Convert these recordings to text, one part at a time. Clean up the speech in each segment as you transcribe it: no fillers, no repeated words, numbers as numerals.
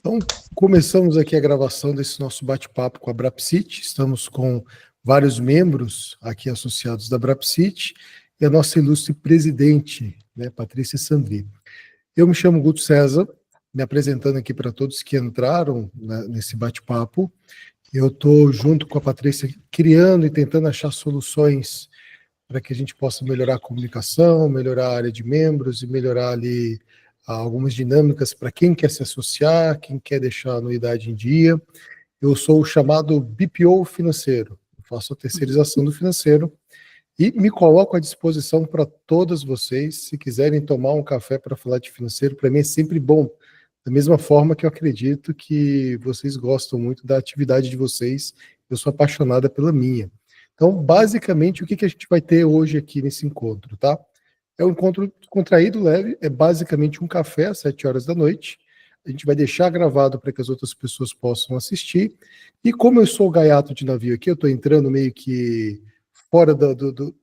Então, começamos aqui a gravação desse nosso bate-papo com a Brapsit. Estamos com vários membros aqui associados da Brapsit e a nossa ilustre presidente, né, Patrícia Sandri. Eu me chamo Guto César, me apresentando aqui para todos que entraram nesse bate-papo. Eu estou junto com a Patrícia criando e tentando achar soluções para que a gente possa melhorar a comunicação, melhorar a área de membros e melhorar ali algumas dinâmicas para quem quer se associar, quem quer deixar a anuidade em dia. Eu sou o chamado BPO financeiro, eu faço a terceirização do financeiro e me coloco à disposição para todas vocês. Se quiserem tomar um café para falar de financeiro, para mim é sempre bom. Da mesma forma que eu acredito que vocês gostam muito da atividade de vocês, eu sou apaixonada pela minha. Então, basicamente, o que a gente vai ter hoje aqui nesse encontro, tá? É um encontro contraído, leve, é basicamente um café às 7 horas da noite. A gente vai deixar gravado para que as outras pessoas possam assistir. E como eu sou o gaiato de navio aqui, eu estou entrando meio que fora da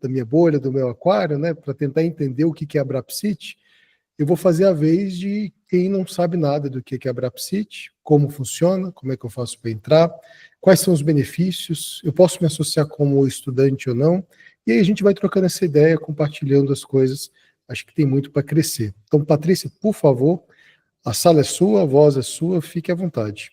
minha bolha, do meu aquário, né, para tentar entender o que é a Brapsit. Eu vou fazer a vez de quem não sabe nada do que é a Brapsit, como funciona, como é que eu faço para entrar, quais são os benefícios, eu posso me associar como estudante ou não, e aí a gente vai trocando essa ideia, compartilhando as coisas. Acho que tem muito para crescer. Então, Patrícia, por favor, a sala é sua, a voz é sua, fique à vontade.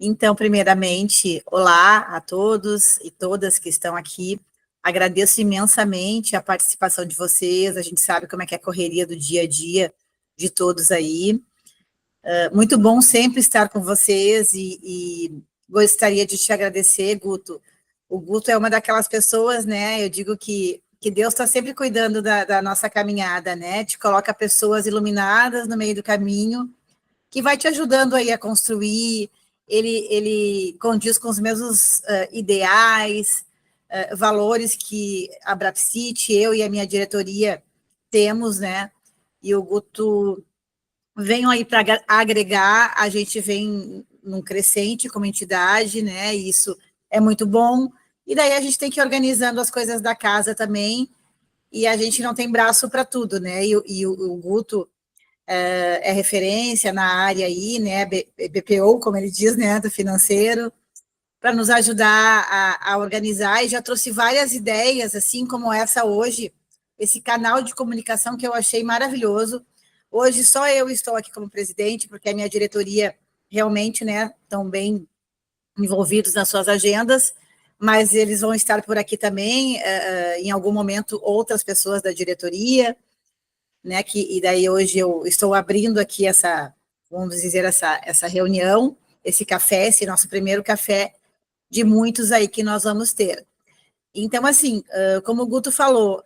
Então, primeiramente, olá a todos e todas que estão aqui. Agradeço imensamente a participação de vocês. A gente sabe como é que é a correria do dia a dia de todos aí. Muito bom sempre estar com vocês e gostaria de te agradecer, Guto. O Guto é uma daquelas pessoas, né? Eu digo que Deus está sempre cuidando da nossa caminhada, né? Te coloca pessoas iluminadas no meio do caminho que vai te ajudando aí a construir. Ele condiz com os mesmos ideais, valores que a Brapsit, eu e a minha diretoria temos, né? E o Guto venham aí para agregar, a gente vem num crescente como entidade, né? E isso é muito bom. E daí a gente tem que ir organizando as coisas da casa também, e a gente não tem braço para tudo, né? E o Guto é referência na área aí, né? BPO, como ele diz, né? Do financeiro, para nos ajudar a organizar, e já trouxe várias ideias, assim como essa hoje, esse canal de comunicação que eu achei maravilhoso. Hoje só eu estou aqui como presidente, porque a minha diretoria realmente, né, estão bem envolvidos nas suas agendas, mas eles vão estar por aqui também, em algum momento, outras pessoas da diretoria, né, e daí hoje eu estou abrindo aqui vamos dizer, essa reunião, esse café, esse nosso primeiro café de muitos aí que nós vamos ter. Então, assim, como o Guto falou,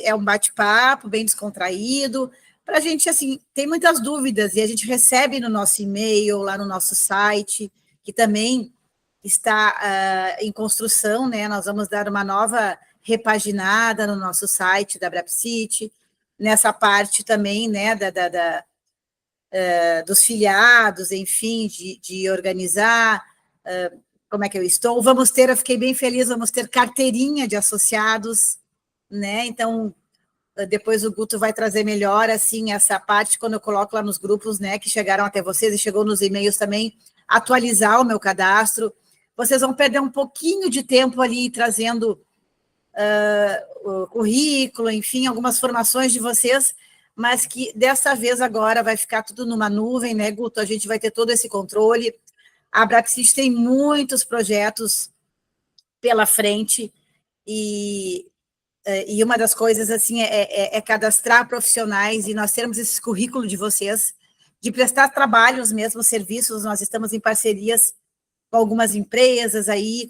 é um bate-papo bem descontraído, para a gente, assim, tem muitas dúvidas, e a gente recebe no nosso e-mail, lá no nosso site, que também está em construção, né? Nós vamos dar uma nova repaginada no nosso site da Brapsit, nessa parte também, né, dos filiados, enfim, de organizar como é que eu estou. Eu fiquei bem feliz, vamos ter carteirinha de associados, né? Então, depois o Guto vai trazer melhor, assim, essa parte, quando eu coloco lá nos grupos, né, que chegaram até vocês, e chegou nos e-mails também, atualizar o meu cadastro. Vocês vão perder um pouquinho de tempo ali, trazendo o currículo, enfim, algumas formações de vocês, mas que dessa vez agora vai ficar tudo numa nuvem, né, Guto? A gente vai ter todo esse controle. A Brapsit tem muitos projetos pela frente, e uma das coisas, assim, é cadastrar profissionais, e nós termos esse currículo de vocês, de prestar trabalho, os mesmos serviços. Nós estamos em parcerias com algumas empresas aí,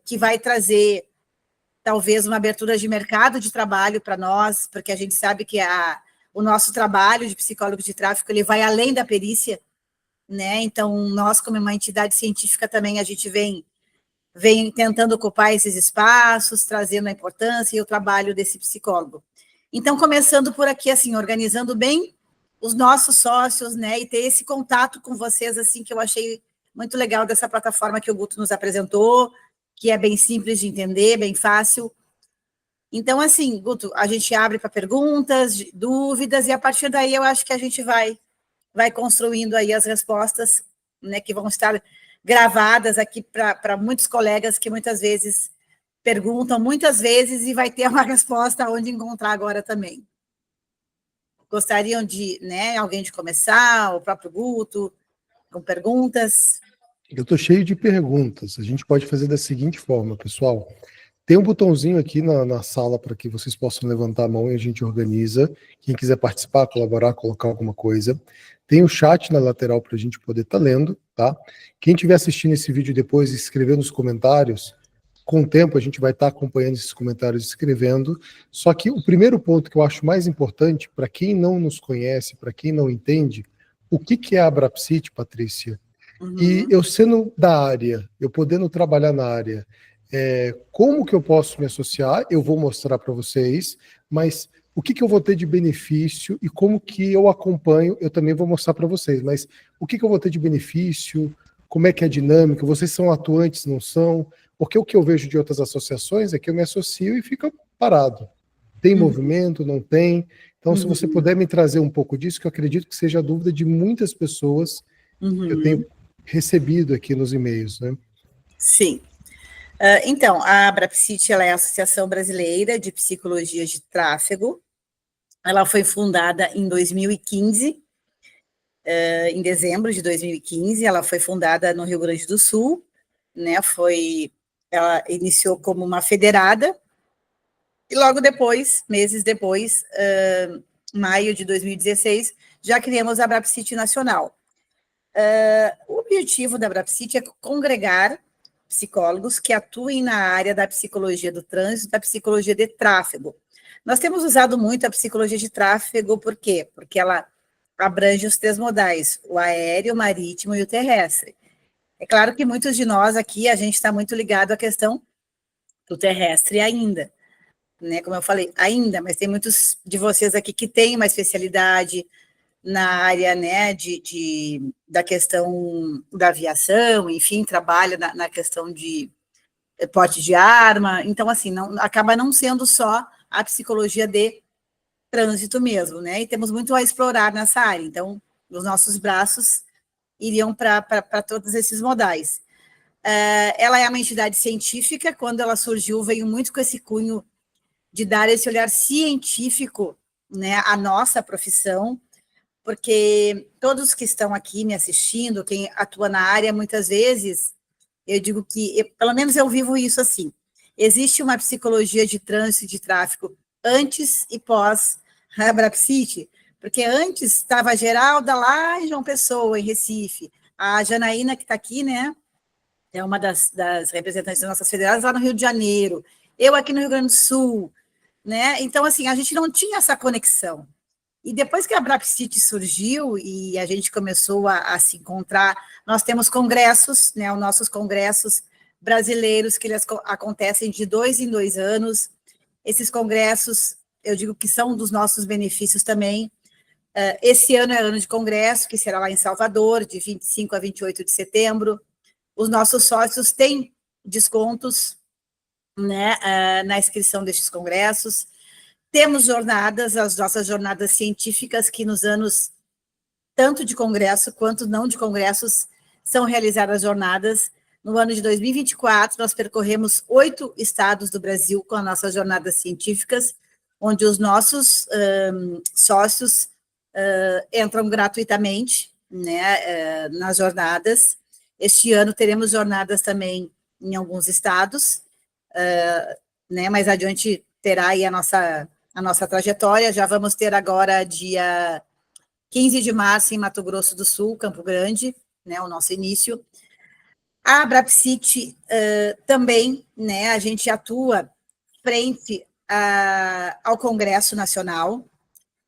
que vai trazer talvez uma abertura de mercado de trabalho para nós, porque a gente sabe que o nosso trabalho de psicólogo de tráfico, ele vai além da perícia, né? Então, nós, como uma entidade científica também, a gente vem tentando ocupar esses espaços, trazendo a importância e o trabalho desse psicólogo. Então, começando por aqui, assim, organizando bem os nossos sócios, né, e ter esse contato com vocês, assim, que eu achei muito legal dessa plataforma que o Guto nos apresentou, que é bem simples de entender, bem fácil. Então, assim, Guto, a gente abre para perguntas, dúvidas, e a partir daí eu acho que a gente vai vai construindo aí as respostas, né, que vão estar gravadas aqui para muitos colegas que muitas vezes perguntam, muitas vezes, e vai ter uma resposta onde encontrar agora também. Gostariam de, né, alguém de começar, o próprio Guto, com perguntas? Eu estou cheio de perguntas. A gente pode fazer da seguinte forma, pessoal. Tem um botãozinho aqui na sala para que vocês possam levantar a mão e a gente organiza. Quem quiser participar, colaborar, colocar alguma coisa. Tem o chat na lateral para a gente poder estar lendo, tá? Quem estiver assistindo esse vídeo depois e escrever nos comentários, com o tempo a gente vai estar acompanhando esses comentários e escrevendo. Só que o primeiro ponto que eu acho mais importante, para quem não nos conhece, para quem não entende, o que é a Abrapsit, Patrícia? E eu sendo da área, eu podendo trabalhar na área, como que eu posso me associar? Eu vou mostrar para vocês, mas o que eu vou ter de benefício e como que eu acompanho, eu também vou mostrar para vocês, mas o que eu vou ter de benefício, como é que é a dinâmica, vocês são atuantes, não são? Porque o que eu vejo de outras associações é que eu me associo e fica parado. Tem movimento, não tem? Então, se você puder me trazer um pouco disso, que eu acredito que seja a dúvida de muitas pessoas que eu tenho recebido aqui nos e-mails, né? Sim. Então, a Abrapsit, ela é a Associação Brasileira de Psicologia de Tráfego. Ela foi fundada em 2015, em dezembro de 2015. Ela foi fundada no Rio Grande do Sul, né? Ela iniciou como uma federada, e logo depois, meses depois, maio de 2016, já criamos a Abrapsit Nacional. O objetivo da Abrapsit é congregar psicólogos que atuem na área da psicologia do trânsito, da psicologia de tráfego. Nós temos usado muito a psicologia de tráfego, por quê? Porque ela abrange os 3 modais, o aéreo, o marítimo e o terrestre. É claro que muitos de nós aqui, a gente está muito ligado à questão do terrestre ainda, né? Como eu falei, ainda, mas tem muitos de vocês aqui que têm uma especialidade na área, né, da questão da aviação, enfim, trabalha na questão de porte de arma. Então, assim, acaba não sendo só a psicologia de trânsito mesmo, né? E temos muito a explorar nessa área. Então, os nossos braços iriam para todos esses modais. Ela é uma entidade científica. Quando ela surgiu, veio muito com esse cunho de dar esse olhar científico, né, à nossa profissão, porque todos que estão aqui me assistindo, quem atua na área, muitas vezes, eu digo que, pelo menos eu vivo isso assim, existe uma psicologia de trânsito e de tráfego antes e pós a Abrapsit, porque antes estava a Geralda lá em João Pessoa, em Recife, a Janaína, que está aqui, né, é uma das representantes das nossas federadas lá no Rio de Janeiro, eu aqui no Rio Grande do Sul, né, então, assim, a gente não tinha essa conexão. E depois que a Abrapsit surgiu e a gente começou a se encontrar, nós temos congressos, né, os nossos congressos brasileiros, que eles acontecem de 2 em 2 anos. Esses congressos, eu digo que são dos nossos benefícios também. Esse ano é ano de congresso, que será lá em Salvador, de 25 a 28 de setembro. Os nossos sócios têm descontos, né, na inscrição destes congressos. Temos jornadas, as nossas jornadas científicas, que nos anos, tanto de congresso quanto não de congressos, são realizadas jornadas. No ano de 2024, nós percorremos 8 estados do Brasil com as nossas jornadas científicas, onde os nossos sócios entram gratuitamente, né, nas jornadas. Este ano teremos jornadas também em alguns estados, né, mais adiante terá aí a nossa trajetória. Já vamos ter agora dia 15 de março em Mato Grosso do Sul, Campo Grande, né, o nosso início. A Abrapsit também, né, a gente atua frente ao Congresso Nacional.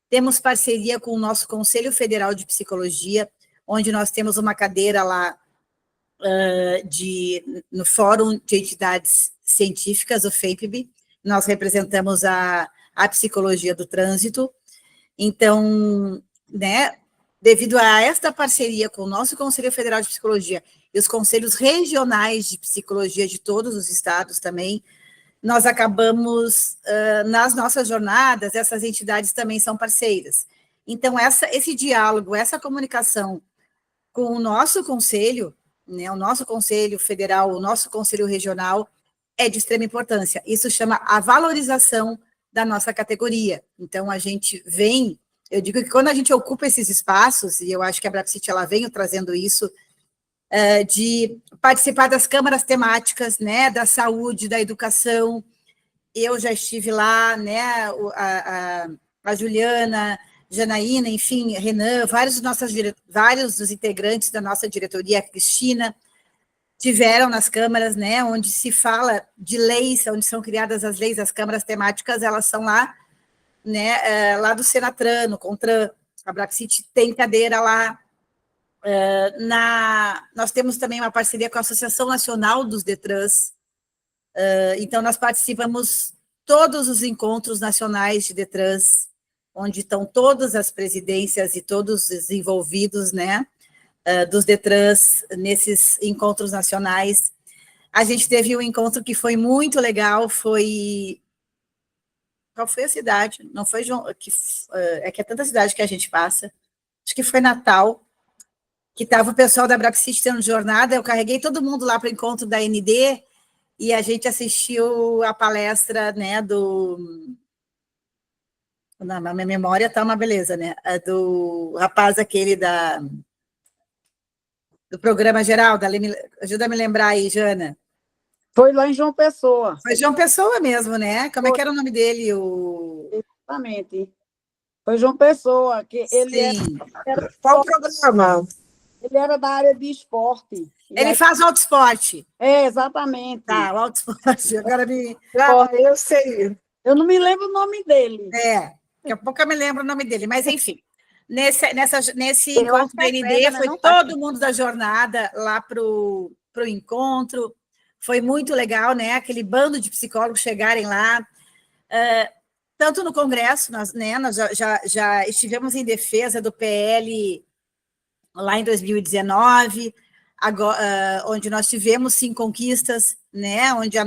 Temos parceria com o nosso Conselho Federal de Psicologia, onde nós temos uma cadeira lá no Fórum de Entidades Científicas, o FEIPB. Nós representamos a psicologia do trânsito. Então, né, devido a esta parceria com o nosso Conselho Federal de Psicologia e os conselhos regionais de psicologia de todos os estados também, nós acabamos, nas nossas jornadas, essas entidades também são parceiras. Então, esse diálogo, essa comunicação com o nosso conselho, né, o nosso conselho federal, o nosso conselho regional, é de extrema importância. Isso chama a valorização da nossa categoria. Então, a gente vem, eu digo que quando a gente ocupa esses espaços, e eu acho que a Brapsit ela vem trazendo isso, de participar das câmaras temáticas, né, da saúde, da educação. Eu já estive lá, né, a Juliana, Janaína, enfim, Renan, vários dos integrantes da nossa diretoria, a Cristina, tiveram nas câmaras, né, onde se fala de leis, onde são criadas as leis, as câmaras temáticas, elas são lá, né, lá do Senatran, no Contran, a Brapsit tem cadeira lá. Nós temos também uma parceria com a Associação Nacional dos Detrans, então nós participamos todos os encontros nacionais de Detrans, onde estão todas as presidências e todos os envolvidos, né, dos Detrans nesses encontros nacionais. A gente teve um encontro que foi muito legal, qual foi a cidade? Não foi João, é que é tanta cidade que a gente passa, acho que foi Natal, que estava o pessoal da Brapsit tendo jornada, eu carreguei todo mundo lá para o encontro da ND, e a gente assistiu a palestra, né, na minha memória está uma beleza, né, do rapaz aquele do programa geral, ajuda a me lembrar aí, Jana. Foi lá em João Pessoa. Foi João Pessoa mesmo, né? Como é que era o nome dele? Exatamente. Foi João Pessoa, que ele era qual programa? Ele era da área de esporte. Ele faz o autoesporte. Exatamente. Tá, o autoesporte. Agora eu sei. Eu não me lembro o nome dele. Daqui a pouco eu me lembro o nome dele, mas enfim. Nesse encontro da ND, foi todo mundo da jornada lá para o encontro. Foi muito legal, né? Aquele bando de psicólogos chegarem lá. Tanto no Congresso, nós já estivemos em defesa do PL lá em 2019, agora, onde nós tivemos, sim, conquistas, né? Onde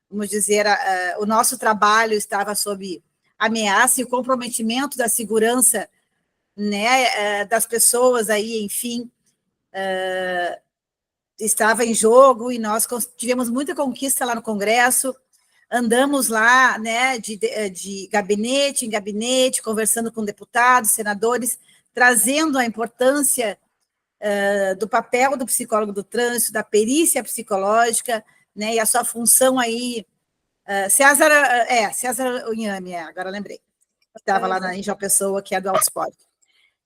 vamos dizer, o nosso trabalho estava sob ameaça e o comprometimento da segurança, né, das pessoas aí, enfim, estava em jogo, e nós tivemos muita conquista lá no Congresso, andamos lá, né, de gabinete em gabinete, conversando com deputados, senadores, trazendo a importância do papel do psicólogo do trânsito, da perícia psicológica, né, e a sua função aí, César Unhame, agora lembrei, que estava lá em João Pessoa, que é do Autosport.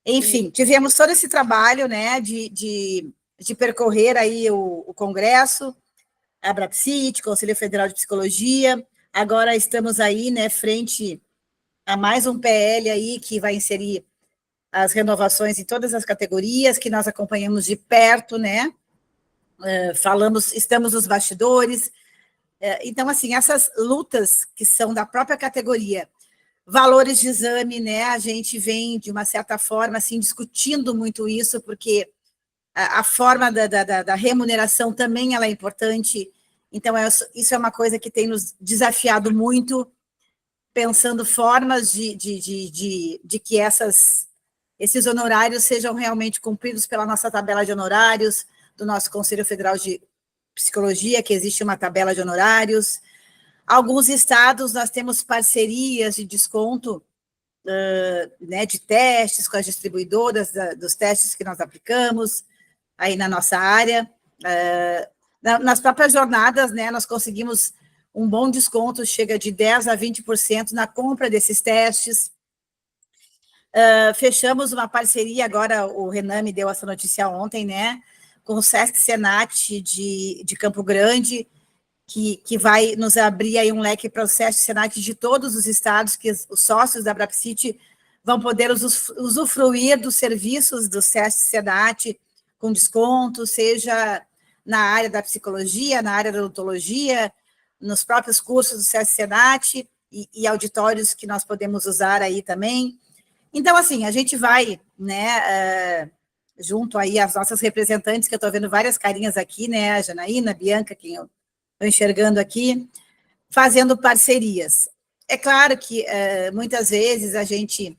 Enfim, tivemos todo esse trabalho, né, de percorrer aí o Congresso, a Brapsit, Conselho Federal de Psicologia. Agora estamos aí, né, frente a mais um PL aí que vai inserir as renovações em todas as categorias, que nós acompanhamos de perto, né, estamos nos bastidores. Então, assim, essas lutas que são da própria categoria, valores de exame, né, a gente vem, de uma certa forma, assim, discutindo muito isso, porque a forma da remuneração também ela é importante. Então, isso é uma coisa que tem nos desafiado muito, pensando formas de que esses honorários sejam realmente cumpridos pela nossa tabela de honorários, do nosso Conselho Federal de Psicologia, que existe uma tabela de honorários. Alguns estados nós temos parcerias de desconto, né, de testes com as distribuidoras, dos testes que nós aplicamos aí na nossa área. Nas próprias jornadas, né, nós conseguimos um bom desconto, chega de 10% a 20% na compra desses testes. Fechamos uma parceria, agora o Renan me deu essa notícia ontem, né, com o Sesc Senat de Campo Grande, que vai nos abrir aí um leque para o Sesc Senat de todos os estados, que os sócios da Brapsit vão poder usufruir dos serviços do Sesc Senat com desconto, seja na área da psicologia, na área da odontologia, nos próprios cursos do Sesc Senat e auditórios que nós podemos usar aí também. Então, assim, a gente vai, né, junto aí às nossas representantes, que eu estou vendo várias carinhas aqui, né, a Janaína, a Bianca, quem eu estou enxergando aqui, fazendo parcerias. É claro que muitas vezes a gente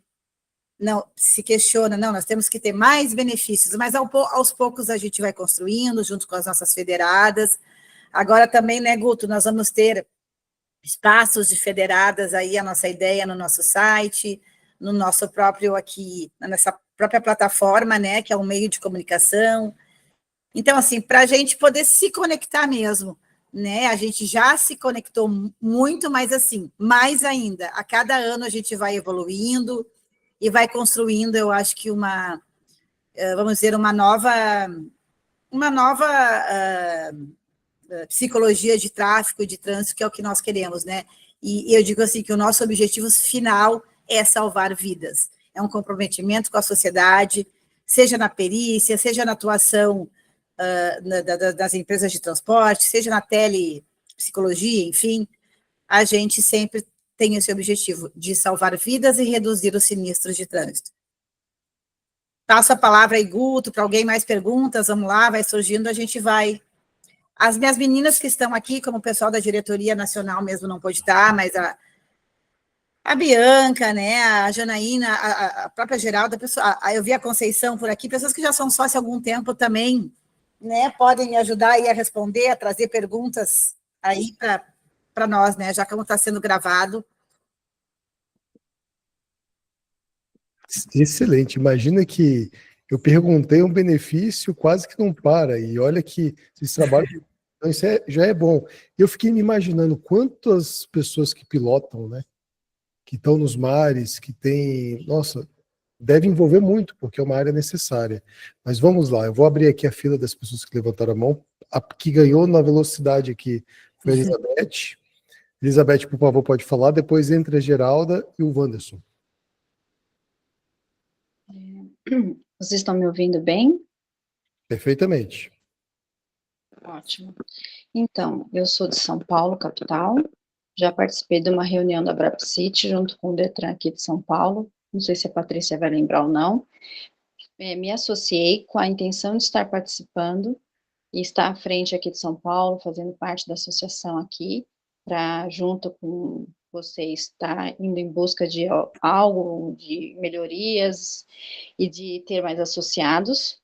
não se questiona, não, nós temos que ter mais benefícios, mas aos poucos a gente vai construindo, junto com as nossas federadas. Agora também, né, Guto, nós vamos ter espaços de federadas aí, a nossa ideia no nosso site, no nosso próprio aqui, nessa própria plataforma, né, que é um meio de comunicação. Então, assim, para a gente poder se conectar mesmo, né, a gente já se conectou muito, mas assim, mais ainda, a cada ano a gente vai evoluindo e vai construindo, eu acho que vamos dizer, uma nova psicologia de tráfego e de trânsito, que é o que nós queremos, né? E eu digo assim, que o nosso objetivo final é salvar vidas. É um comprometimento com a sociedade, seja na perícia, seja na atuação das empresas de transporte, seja na telepsicologia, enfim, a gente sempre tem esse objetivo de salvar vidas e reduzir os sinistros de trânsito. Passo a palavra aí, Guto, para alguém mais perguntas, vamos lá, vai surgindo, a gente vai. As minhas meninas que estão aqui, como o pessoal da diretoria nacional mesmo não pôde estar, mas a Bianca, né, a Janaína, a própria Geralda, eu vi a Conceição por aqui, pessoas que já são sócias há algum tempo também, né, podem me ajudar aí a responder, a trazer perguntas aí para nós, né, já que está sendo gravado. Excelente. Imagina que eu perguntei um benefício, quase que não para. E olha que esse trabalho, então isso já é bom. Eu fiquei me imaginando quantas pessoas que pilotam, né? Que estão nos mares, que tem. Nossa, deve envolver muito, porque é uma área necessária. Mas vamos lá, eu vou abrir aqui a fila das pessoas que levantaram a mão. A que ganhou na velocidade aqui foi a Elizabeth. Elizabeth, por favor, pode falar. Depois entra a Geralda e o Wanderson. Vocês estão me ouvindo bem? Perfeitamente. Ótimo. Então, eu sou de São Paulo, capital. Já participei de uma reunião da Brapsit junto com o Detran aqui de São Paulo. Não sei se a Patrícia vai lembrar ou não. Me associei com a intenção de estar participando e estar à frente aqui de São Paulo, fazendo parte da associação aqui, para, junto com você, estar indo em busca de algo, de melhorias e de ter mais associados.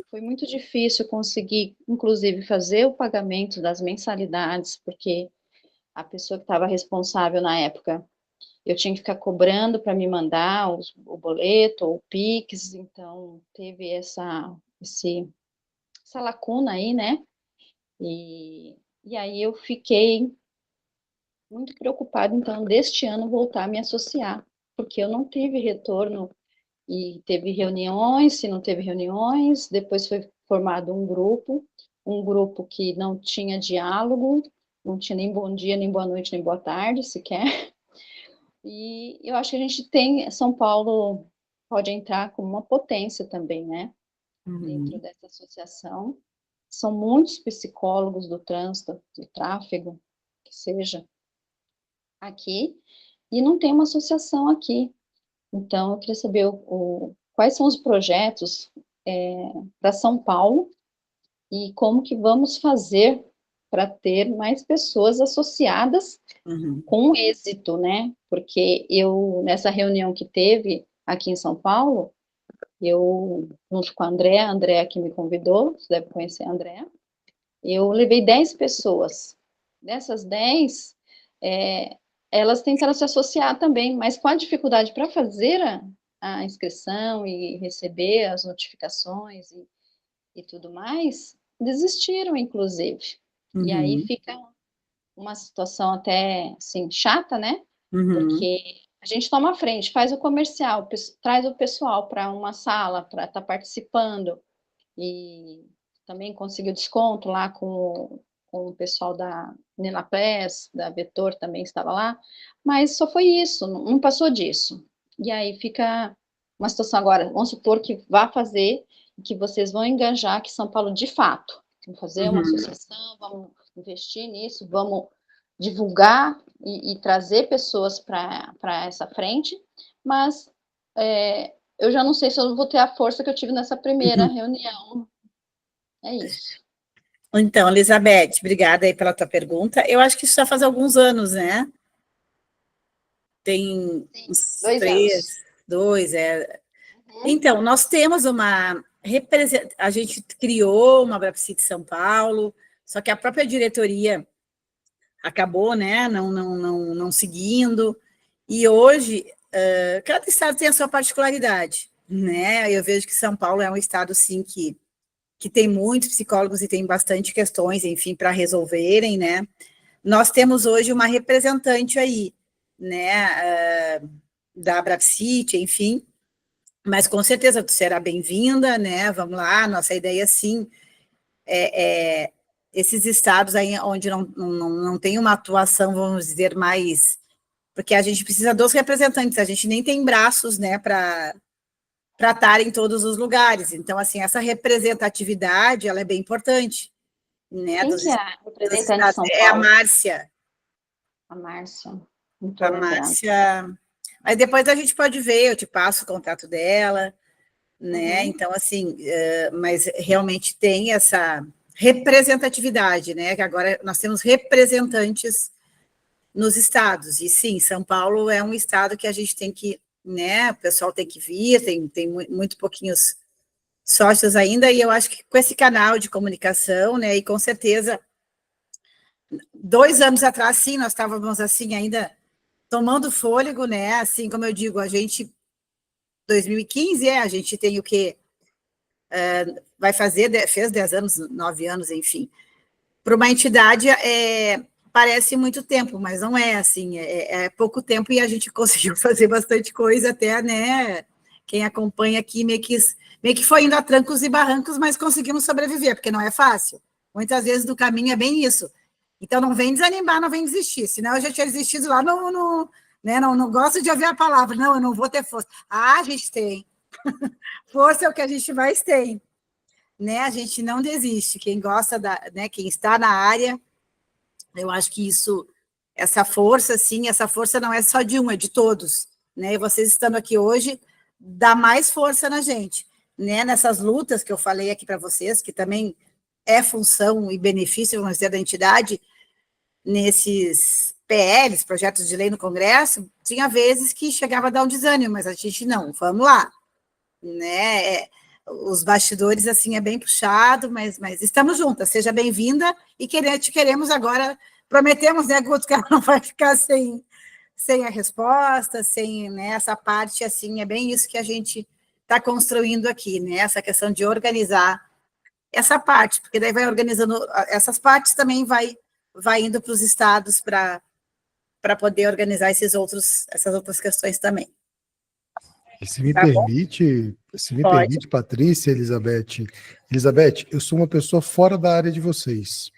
Foi muito difícil conseguir, inclusive, fazer o pagamento das mensalidades, porque a pessoa que estava responsável na época, eu tinha que ficar cobrando para me mandar o boleto ou o Pix, então teve essa lacuna aí, né? E aí eu fiquei muito preocupada, então, deste ano voltar a me associar, porque eu não tive retorno e teve reuniões, se não teve reuniões, depois foi formado um grupo que não tinha diálogo, não tinha nem bom dia, nem boa noite, nem boa tarde, sequer. E eu acho que a gente tem, São Paulo pode entrar como uma potência também, né? Dentro dessa associação. São muitos psicólogos do trânsito, do tráfego, que seja, aqui, e não tem uma associação aqui. Então, eu queria saber quais são os projetos para São Paulo e como que vamos fazer para ter mais pessoas associadas com êxito, né? Porque nessa reunião que teve aqui em São Paulo, eu, junto com a Andréa que me convidou, você deve conhecer a Andréa, eu levei 10 pessoas. Dessas 10, elas tentaram se associar também, mas com a dificuldade para fazer a inscrição e receber as notificações e tudo mais, desistiram, inclusive. E aí fica uma situação até, assim, chata, né? Porque a gente toma a frente, faz o comercial, traz o pessoal para uma sala para estar participando e também conseguiu desconto lá com o pessoal da Nenapes, da Vetor também estava lá, mas só foi isso, não passou disso. E aí fica uma situação agora, vamos supor que vá fazer, que vocês vão engajar que São Paulo, de fato, vamos fazer uma associação, vamos investir nisso, vamos divulgar e trazer pessoas para essa frente, mas eu já não sei se eu vou ter a força que eu tive nessa primeira reunião. É isso. Então, Elizabeth, obrigada aí pela tua pergunta. Eu acho que isso já faz alguns anos, né? Tem uns 2 anos. Dois, é. Então, nós temos a gente criou uma Brapsit São Paulo, só que a própria diretoria acabou, né, não seguindo, e hoje, cada estado tem a sua particularidade, né, eu vejo que São Paulo é um estado, sim, que tem muitos psicólogos e tem bastante questões, enfim, para resolverem, né, nós temos hoje uma representante aí, né, da Brapsit, enfim, mas com certeza tu será bem-vinda, né? Vamos lá, nossa ideia sim esses estados aí onde não tem uma atuação, vamos dizer, mais, porque a gente precisa dos representantes, a gente nem tem braços, né, para estar em todos os lugares. Então, assim, essa representatividade, ela é bem importante, né? Quem Dos, que é a dos representante de estados. São É a Paulo? Márcia. A Márcia. Não A estou lembrando. Márcia. Aí depois a gente pode ver, eu te passo o contato dela, né? Então, assim, mas realmente tem essa representatividade, né? Que agora nós temos representantes nos estados, e sim, São Paulo é um estado que a gente tem que, né? O pessoal tem que vir, tem muito pouquinhos sócios ainda, e eu acho que com esse canal de comunicação, né? E com certeza, 2 anos atrás, sim, nós estávamos assim ainda tomando fôlego, né? Assim como eu digo, a gente 2015, a gente tem o quê? Vai fazer, fez 10 anos, 9 anos, enfim. Para uma entidade, parece muito tempo, mas não é assim, é pouco tempo e a gente conseguiu fazer bastante coisa até, né? Quem acompanha aqui meio que foi indo a trancos e barrancos, mas conseguimos sobreviver, porque não é fácil. Muitas vezes do caminho é bem isso. Então, não vem desanimar, não vem desistir, senão eu já tinha desistido lá né? Não gosto de ouvir a palavra, não, eu não vou ter força. Ah, a gente tem. Força é o que a gente mais tem, né? A gente não desiste. Quem gosta né? Quem está na área, eu acho que essa força, sim, essa força não é só de um, é de todos, né? E vocês estando aqui hoje dá mais força na gente, né? Nessas lutas que eu falei aqui para vocês, que também é função e benefício, vamos dizer, da entidade, nesses PLs, projetos de lei no Congresso, tinha vezes que chegava a dar um desânimo, mas a gente não, vamos lá, né? Os bastidores, assim, é bem puxado, mas estamos juntas, seja bem-vinda e te queremos agora, prometemos, né, Guto, que ela não vai ficar sem a resposta, sem, né, essa parte, assim, é bem isso que a gente está construindo aqui, né, essa questão de organizar essa parte, porque daí vai organizando, essas partes também vai indo para os estados para poder organizar essas outras questões também. E se me Tá bom? permite, Patrícia, Elizabeth. Elizabeth, eu sou uma pessoa fora da área de vocês.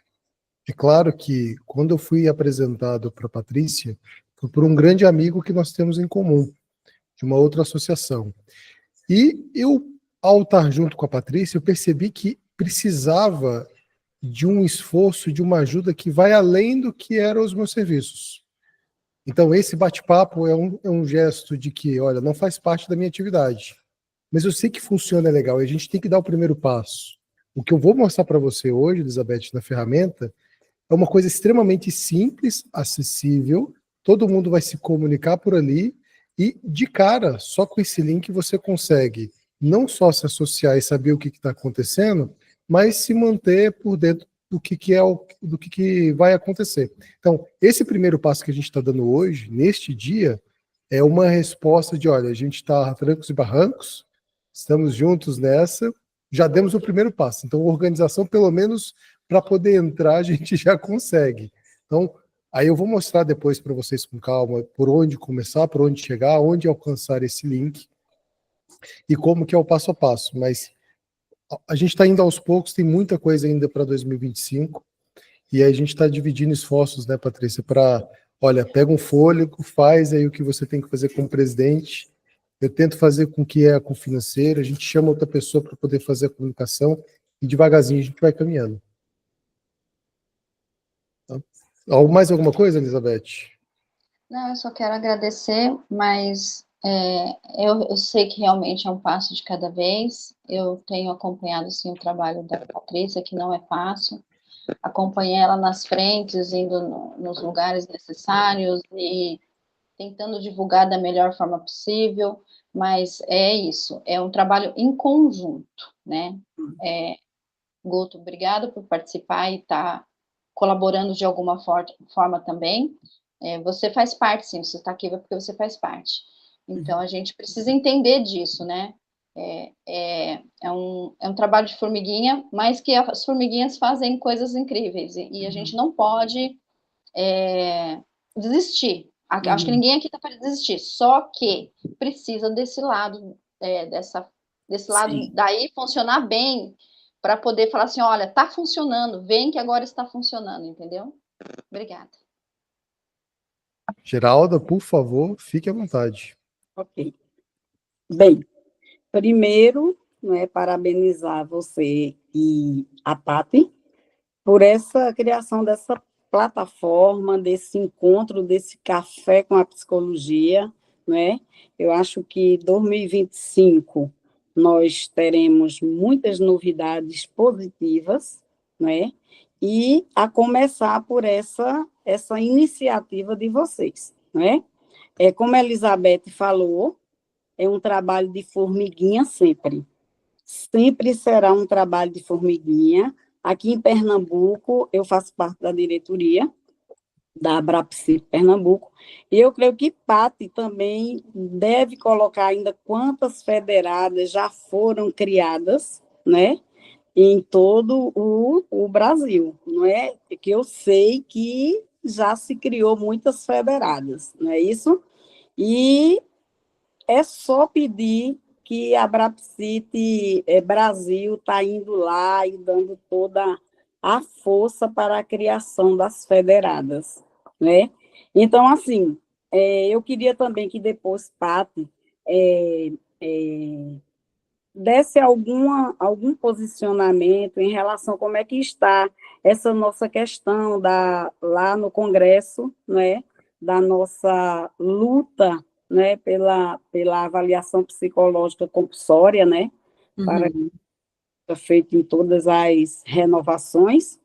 É claro que quando eu fui apresentado para a Patrícia, foi por um grande amigo que nós temos em comum, de uma outra associação. E eu, ao estar junto com a Patrícia, eu percebi que precisava de um esforço, de uma ajuda que vai além do que eram os meus serviços. Então, esse bate-papo é um gesto de que, olha, não faz parte da minha atividade, mas eu sei que funciona legal e a gente tem que dar o primeiro passo. O que eu vou mostrar para você hoje, Elizabeth, na ferramenta, é uma coisa extremamente simples, acessível, todo mundo vai se comunicar por ali e, de cara, só com esse link você consegue não só se associar e saber o que está acontecendo, mas se manter por dentro do que vai acontecer. Então, esse primeiro passo que a gente está dando hoje, neste dia, é uma resposta de, olha, a gente está a trancos e barrancos, estamos juntos nessa, já demos o primeiro passo. Então, organização, pelo menos, para poder entrar, a gente já consegue. Então, aí eu vou mostrar depois para vocês com calma por onde começar, por onde chegar, onde alcançar esse link e como que é o passo a passo. Mas a gente está indo aos poucos, tem muita coisa ainda para 2025 e a gente está dividindo esforços, né, Patrícia, para, olha, pega um fôlego, faz aí o que você tem que fazer como presidente. Eu tento fazer com que com o financeiro, a gente chama outra pessoa para poder fazer a comunicação e devagarzinho a gente vai caminhando. Mais alguma coisa, Elizabeth? Não, eu só quero agradecer, mas eu sei que realmente é um passo de cada vez. Eu tenho acompanhado, sim, o trabalho da Patrícia, que não é fácil. Acompanhei ela nas frentes, indo nos lugares necessários e tentando divulgar da melhor forma possível, mas é isso, é um trabalho em conjunto, né? Guto, obrigada por participar e estar colaborando de alguma forma também. Você faz parte, sim, você está aqui porque você faz parte. Então, a gente precisa entender disso, né? É um trabalho de formiguinha, mas que as formiguinhas fazem coisas incríveis, e a gente não pode desistir. Acho que ninguém aqui está para desistir, só que precisa desse lado, desse lado daí funcionar bem, para poder falar assim, olha, está funcionando, vem que agora está funcionando, entendeu? Obrigada. Geralda, por favor, fique à vontade. Ok. Bem, primeiro, né, parabenizar você e a Paty por essa criação dessa plataforma, desse encontro, desse café com a psicologia, né? Eu acho que 2025 nós teremos muitas novidades positivas, né? E a começar por essa iniciativa de vocês, né? Como a Elizabeth falou, é um trabalho de formiguinha sempre. Sempre será um trabalho de formiguinha. Aqui em Pernambuco, eu faço parte da diretoria da Abrapsi Pernambuco, e eu creio que Paty também deve colocar ainda quantas federadas já foram criadas, né, em todo o Brasil, não é? Que eu sei que já se criou muitas federadas, não é isso? E é só pedir que a Brapsite Brasil está indo lá e dando toda a força para a criação das federadas, né? Então, assim, eu queria também que depois, Paty, desse algum posicionamento em relação a como é que está essa nossa questão lá no Congresso, né, da nossa luta, né, pela avaliação psicológica compulsória, né, para que seja feito em todas as renovações.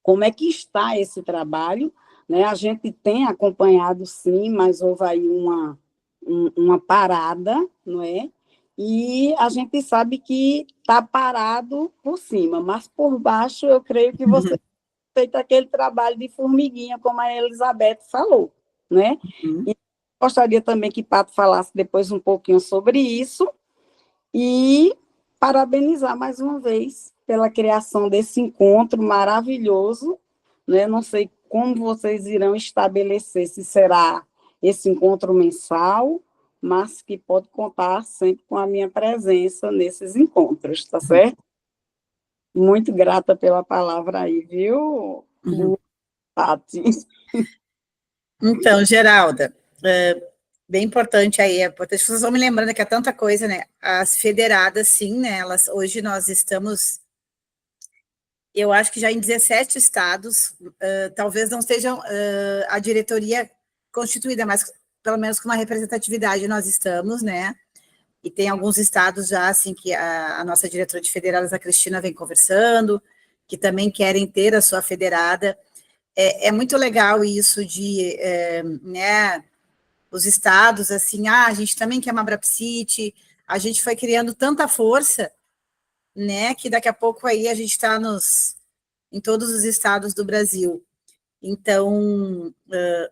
Como é que está esse trabalho? Né? A gente tem acompanhado, sim, mas houve aí uma parada, não é? E a gente sabe que está parado por cima, mas por baixo eu creio que você feito aquele trabalho de formiguinha, como a Elizabeth falou, né? E gostaria também que Pato falasse depois um pouquinho sobre isso e parabenizar mais uma vez pela criação desse encontro maravilhoso, né? Não sei como vocês irão estabelecer, se será esse encontro mensal, mas que pode contar sempre com a minha presença nesses encontros, tá certo? Muito grata pela palavra aí, viu, Paty? Então, Geralda, bem importante aí, é importante, vocês vão me lembrando que é tanta coisa, né? As federadas, sim, né? Hoje nós estamos, eu acho que já em 17 estados, talvez não estejam a diretoria constituída, mas pelo menos com uma representatividade nós estamos, né? E tem alguns estados já, assim, que a nossa diretora de federadas, a Cristina, vem conversando, que também querem ter a sua federada. É muito legal isso de, né, os estados, assim, a gente também quer uma Brapsite, a gente foi criando tanta força, né, que daqui a pouco aí a gente está em todos os estados do Brasil. Então,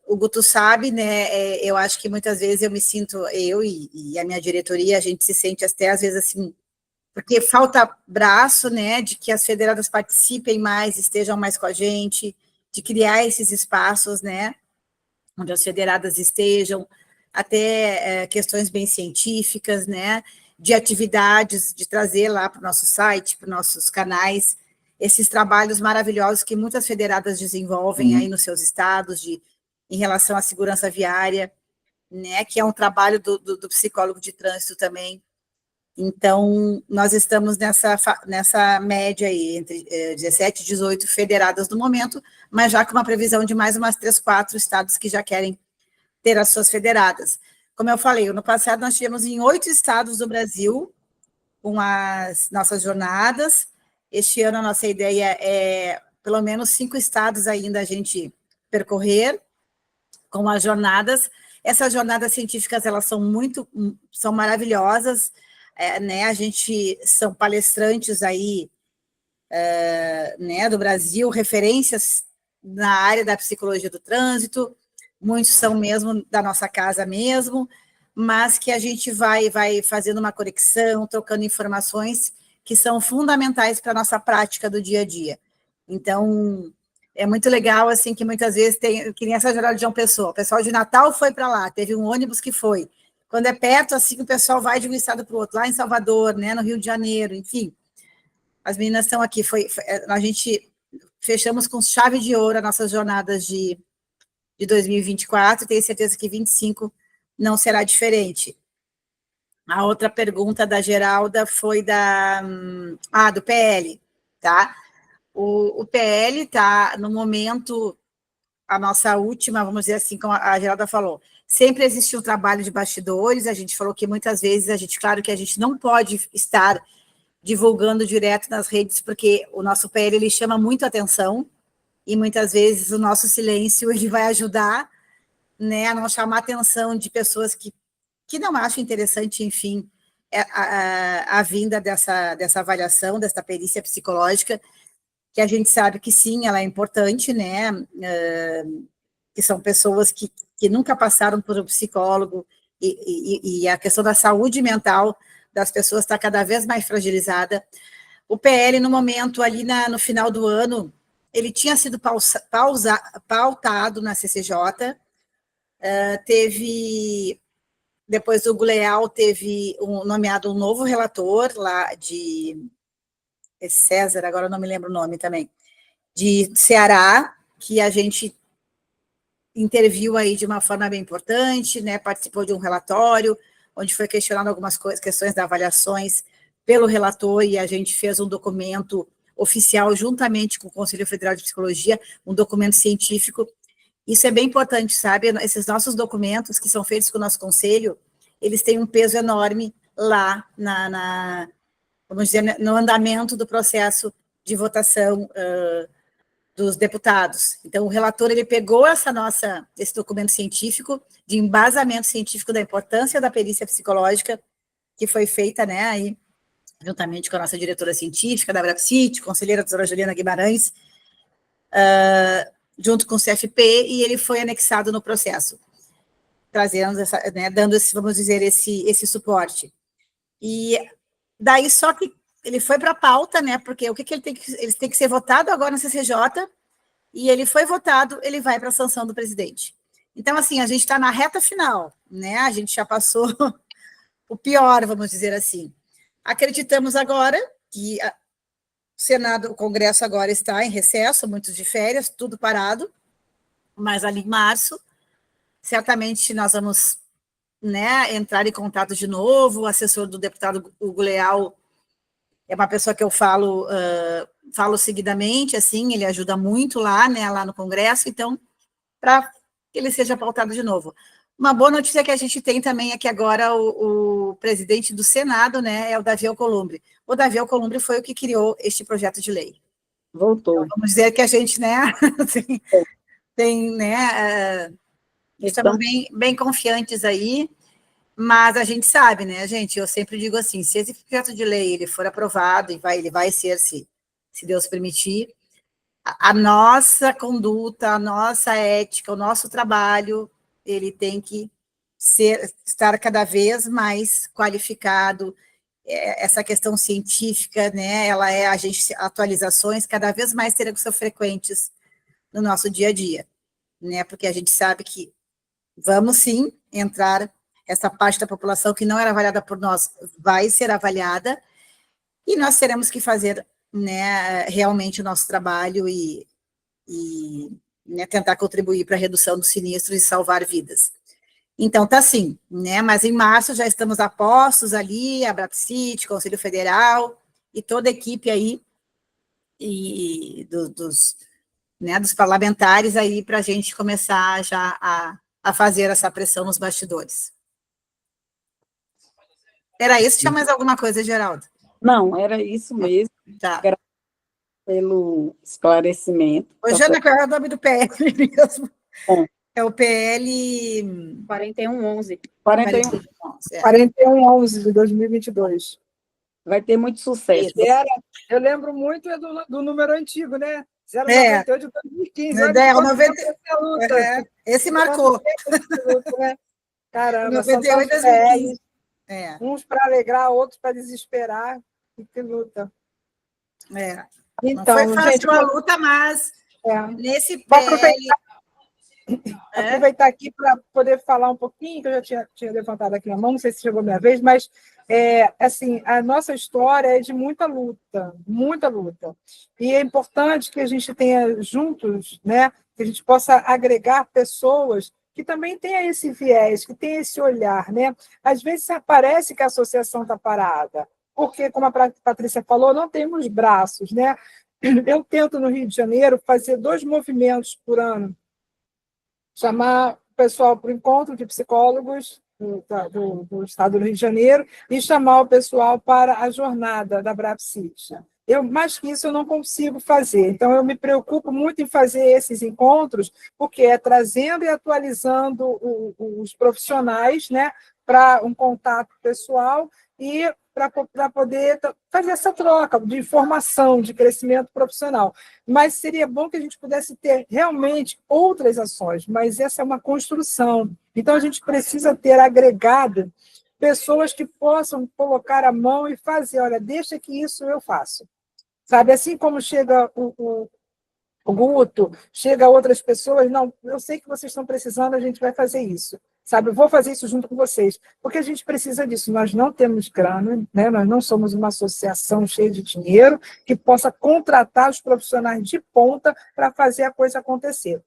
o Guto sabe, né, eu acho que muitas vezes eu me sinto, eu e a minha diretoria, a gente se sente até às vezes assim, porque falta braço, né, de que as federadas participem mais, estejam mais com a gente, de criar esses espaços, né, onde as federadas estejam, até questões bem científicas, né, de atividades, de trazer lá para o nosso site, para os nossos canais, esses trabalhos maravilhosos que muitas federadas desenvolvem aí nos seus estados, em relação à segurança viária, né, que é um trabalho do psicólogo de trânsito também. Então, nós estamos nessa média aí, entre 17 e 18 federadas no momento, mas já com uma previsão de mais umas 3, 4 estados que já querem ter as suas federadas. Como eu falei, no passado nós tivemos em 8 estados do Brasil com as nossas jornadas. Este ano a nossa ideia é pelo menos 5 estados ainda a gente percorrer com as jornadas. Essas jornadas científicas, elas são maravilhosas, né? A gente são palestrantes aí, né, do Brasil, referências na área da psicologia do trânsito, muitos são mesmo da nossa casa mesmo, mas que a gente vai fazendo uma conexão, trocando informações que são fundamentais para a nossa prática do dia a dia. Então, é muito legal, assim, que muitas vezes tem, que nem essa jornada de João Pessoa, o pessoal de Natal foi para lá, teve um ônibus que foi. Quando é perto, assim, o pessoal vai de um estado para o outro, lá em Salvador, né, no Rio de Janeiro, enfim. As meninas estão aqui, a gente fechamos com chave de ouro as nossas jornadas de 2024, tenho certeza que 25 não será diferente. A outra pergunta da Geralda foi do PL, tá? O PL está, no momento, a nossa última, vamos dizer assim, como a Geralda falou, sempre existe um trabalho de bastidores, a gente falou que muitas vezes, claro que a gente não pode estar divulgando direto nas redes, porque o nosso PL, ele chama muito atenção, e muitas vezes o nosso silêncio, ele vai ajudar, né, a não chamar a atenção de pessoas que não acham interessante, enfim, a vinda dessa avaliação, dessa perícia psicológica, que a gente sabe que sim, ela é importante, né, que são pessoas que nunca passaram por um psicólogo, e a questão da saúde mental das pessoas está cada vez mais fragilizada. O PL, no momento, ali no final do ano, ele tinha sido pautado na CCJ, depois do Guleal, teve nomeado um novo relator lá de César, agora eu não me lembro o nome também, de Ceará, que a gente interviu aí de uma forma bem importante, né, participou de um relatório, onde foi questionado algumas questões das avaliações pelo relator, e a gente fez um documento oficial, juntamente com o Conselho Federal de Psicologia, um documento científico. Isso é bem importante, sabe? Esses nossos documentos, que são feitos com o nosso conselho, eles têm um peso enorme lá, vamos dizer, no andamento do processo de votação dos deputados. Então, o relator, ele pegou esse documento científico, de embasamento científico da importância da perícia psicológica, que foi feita, né, aí, juntamente com a nossa diretora científica da Brapsit, conselheira doutora Juliana Guimarães, junto com o CFP, e ele foi anexado no processo, trazendo dando vamos dizer, esse suporte. E daí, só que ele foi para a pauta, né, porque ele tem que ser votado agora na CCJ, e ele foi votado, ele vai para a sanção do presidente. Então, assim, a gente está na reta final, né, a gente já passou o pior, vamos dizer assim. Acreditamos agora que o Congresso agora está em recesso, muitos de férias, tudo parado, mas ali em março, certamente nós vamos, né, entrar em contato de novo. O assessor do deputado Hugo Leal é uma pessoa que eu falo seguidamente, assim, ele ajuda muito lá, né, lá no Congresso, então, para que ele seja pautado de novo. Uma boa notícia que a gente tem também é que agora o presidente do Senado, né, é o Davi Alcolumbre. O Davi Alcolumbre foi o que criou este projeto de lei. Voltou. Então, vamos dizer que a gente, né, tem, né, estamos bem confiantes aí, mas a gente sabe, né, gente, eu sempre digo assim, se esse projeto de lei ele for aprovado, ele vai ser, se Deus permitir, a nossa conduta, a nossa ética, o nosso trabalho, ele tem que estar cada vez mais qualificado. Essa questão científica, né, atualizações cada vez mais terão que ser frequentes no nosso dia a dia, né, porque a gente sabe que vamos sim entrar, essa parte da população que não era avaliada por nós vai ser avaliada, e nós teremos que fazer, né, realmente o nosso trabalho e né, tentar contribuir para a redução dos sinistros e salvar vidas. Então, tá assim, né, mas em março já estamos a postos ali, a Brapsit, Conselho Federal, e toda a equipe aí, e dos parlamentares aí, para a gente começar já a fazer essa pressão nos bastidores. Era isso? Tinha mais alguma coisa, Geraldo? Não, era isso mesmo. Tá. Pelo esclarecimento. Ô, Jana, qual é o nome do PL mesmo? É o PL 4111. 41. 4111 de 2022. Vai ter muito sucesso. Eu lembro muito do número antigo, né? 098 de 2015. Olha É, o quanto 90, tempo essa luta. esse marcou. Luta, né? Caramba, são 98 tantos 2015. PLs, uns para alegrar, outros para desesperar. Que luta. Não foi fácil gente, a luta, mas nesse vou PL... aproveitar aqui para poder falar um pouquinho, que eu já tinha levantado aqui a mão, não sei se chegou a minha vez, mas assim, a nossa história é de muita luta, muita luta. E é importante que a gente tenha juntos, né, que a gente possa agregar pessoas que também tenham esse viés, que tenham esse olhar, né? Às vezes parece que a associação está parada, porque, como a Patrícia falou, não temos braços, né? Eu tento, no Rio de Janeiro, fazer 2 movimentos por ano, chamar o pessoal para o encontro de psicólogos do estado do Rio de Janeiro e chamar o pessoal para a jornada da Brapsit. Mais que isso eu não consigo fazer, então eu me preocupo muito em fazer esses encontros, porque é trazendo e atualizando os profissionais, né, para um contato pessoal e para poder fazer essa troca de informação, de crescimento profissional. Mas seria bom que a gente pudesse ter realmente outras ações, mas essa é uma construção. Então, a gente precisa ter agregado pessoas que possam colocar a mão e fazer, olha, deixa que isso eu faço. Sabe, assim como chega o Guto, chega outras pessoas, não, eu sei que vocês estão precisando, a gente vai fazer isso. Sabe, eu vou fazer isso junto com vocês, porque a gente precisa disso. Nós não temos grana, né? Nós não somos uma associação cheia de dinheiro que possa contratar os profissionais de ponta para fazer a coisa acontecer.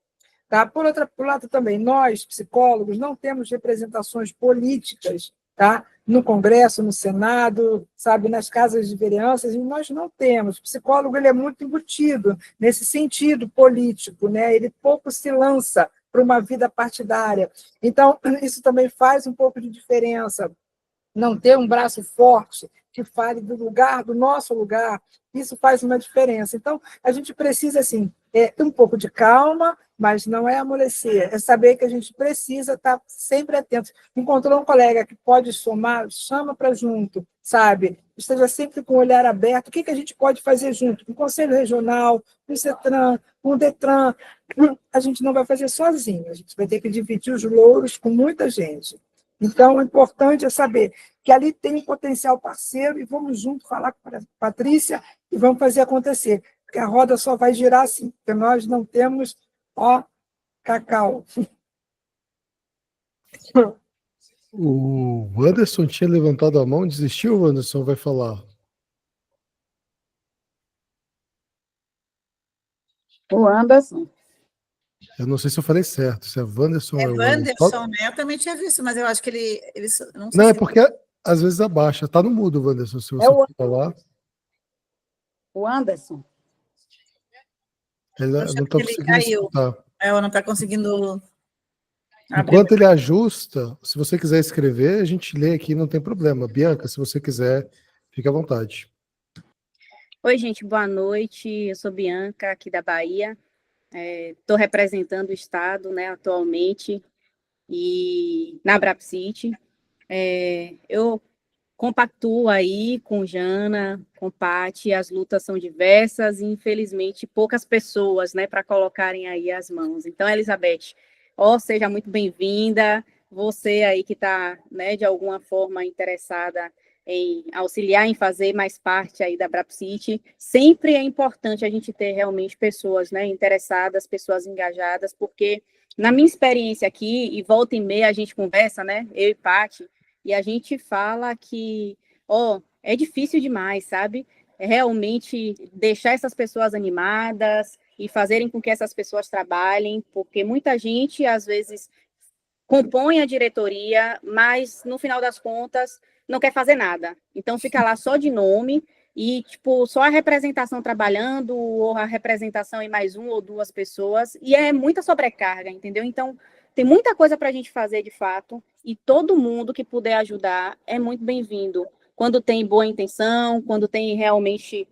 Tá? Por outro lado, também, nós, psicólogos, não temos representações políticas, tá? No Congresso, no Senado, sabe, nas casas de vereanças, e nós não temos. O psicólogo ele é muito embutido nesse sentido político, né? Ele pouco se lança para uma vida partidária. Então, isso também faz um pouco de diferença. Não ter um braço forte que fale do lugar, do nosso lugar, isso faz uma diferença. Então, a gente precisa, assim, ter um pouco de calma, mas não é amolecer, é saber que a gente precisa estar sempre atento. Encontrou um colega que pode somar, chama para junto, sabe? Esteja sempre com o olhar aberto. O que a gente pode fazer junto? Com o Conselho Regional, com o CETRAN, com o DETRAN. A gente não vai fazer sozinho, a gente vai ter que dividir os louros com muita gente. Então, o importante é saber que ali tem um potencial parceiro e vamos junto falar com a Patrícia e vamos fazer acontecer. Porque a roda só vai girar assim, porque nós não temos, cacau. O Anderson tinha levantado a mão, desistiu, o Anderson vai falar. O Anderson. Eu não sei se eu falei certo, se é Wanderson ou É Anderson. Wanderson, né? Eu também tinha visto, mas eu acho que ele não sei Não, é se porque às vezes abaixa. Tá no mudo, Wanderson, se você falar. O Anderson. Ele não está ele conseguindo caiu. escutar. Ela não está conseguindo Enquanto ele ajusta, se você quiser escrever, a gente lê aqui, não tem problema. Bianca, se você quiser, fique à vontade. Oi, gente, boa noite. Eu sou Bianca, aqui da Bahia. Estou representando o Estado, né, atualmente, e na Brapsit. Eu compactuo aí com Jana, com Paty, as lutas são diversas e, infelizmente, poucas pessoas, né, para colocarem aí as mãos. Então, Elizabeth, seja muito bem-vinda. Você aí que está, né, de alguma forma interessada em auxiliar, em fazer mais parte aí da Brapsit, sempre é importante a gente ter realmente pessoas, né, interessadas, pessoas engajadas, porque na minha experiência aqui, e volta e meia a gente conversa, né, eu e Paty, e a gente fala que, é difícil demais, sabe? Realmente deixar essas pessoas animadas e fazerem com que essas pessoas trabalhem, porque muita gente, às vezes, compõe a diretoria, mas, no final das contas, não quer fazer nada. Então, fica lá só de nome e, só a representação trabalhando ou a representação em mais uma ou duas pessoas, e é muita sobrecarga, entendeu? Então, tem muita coisa para a gente fazer, de fato, e todo mundo que puder ajudar é muito bem-vindo. quando tem boa intenção, quando tem realmente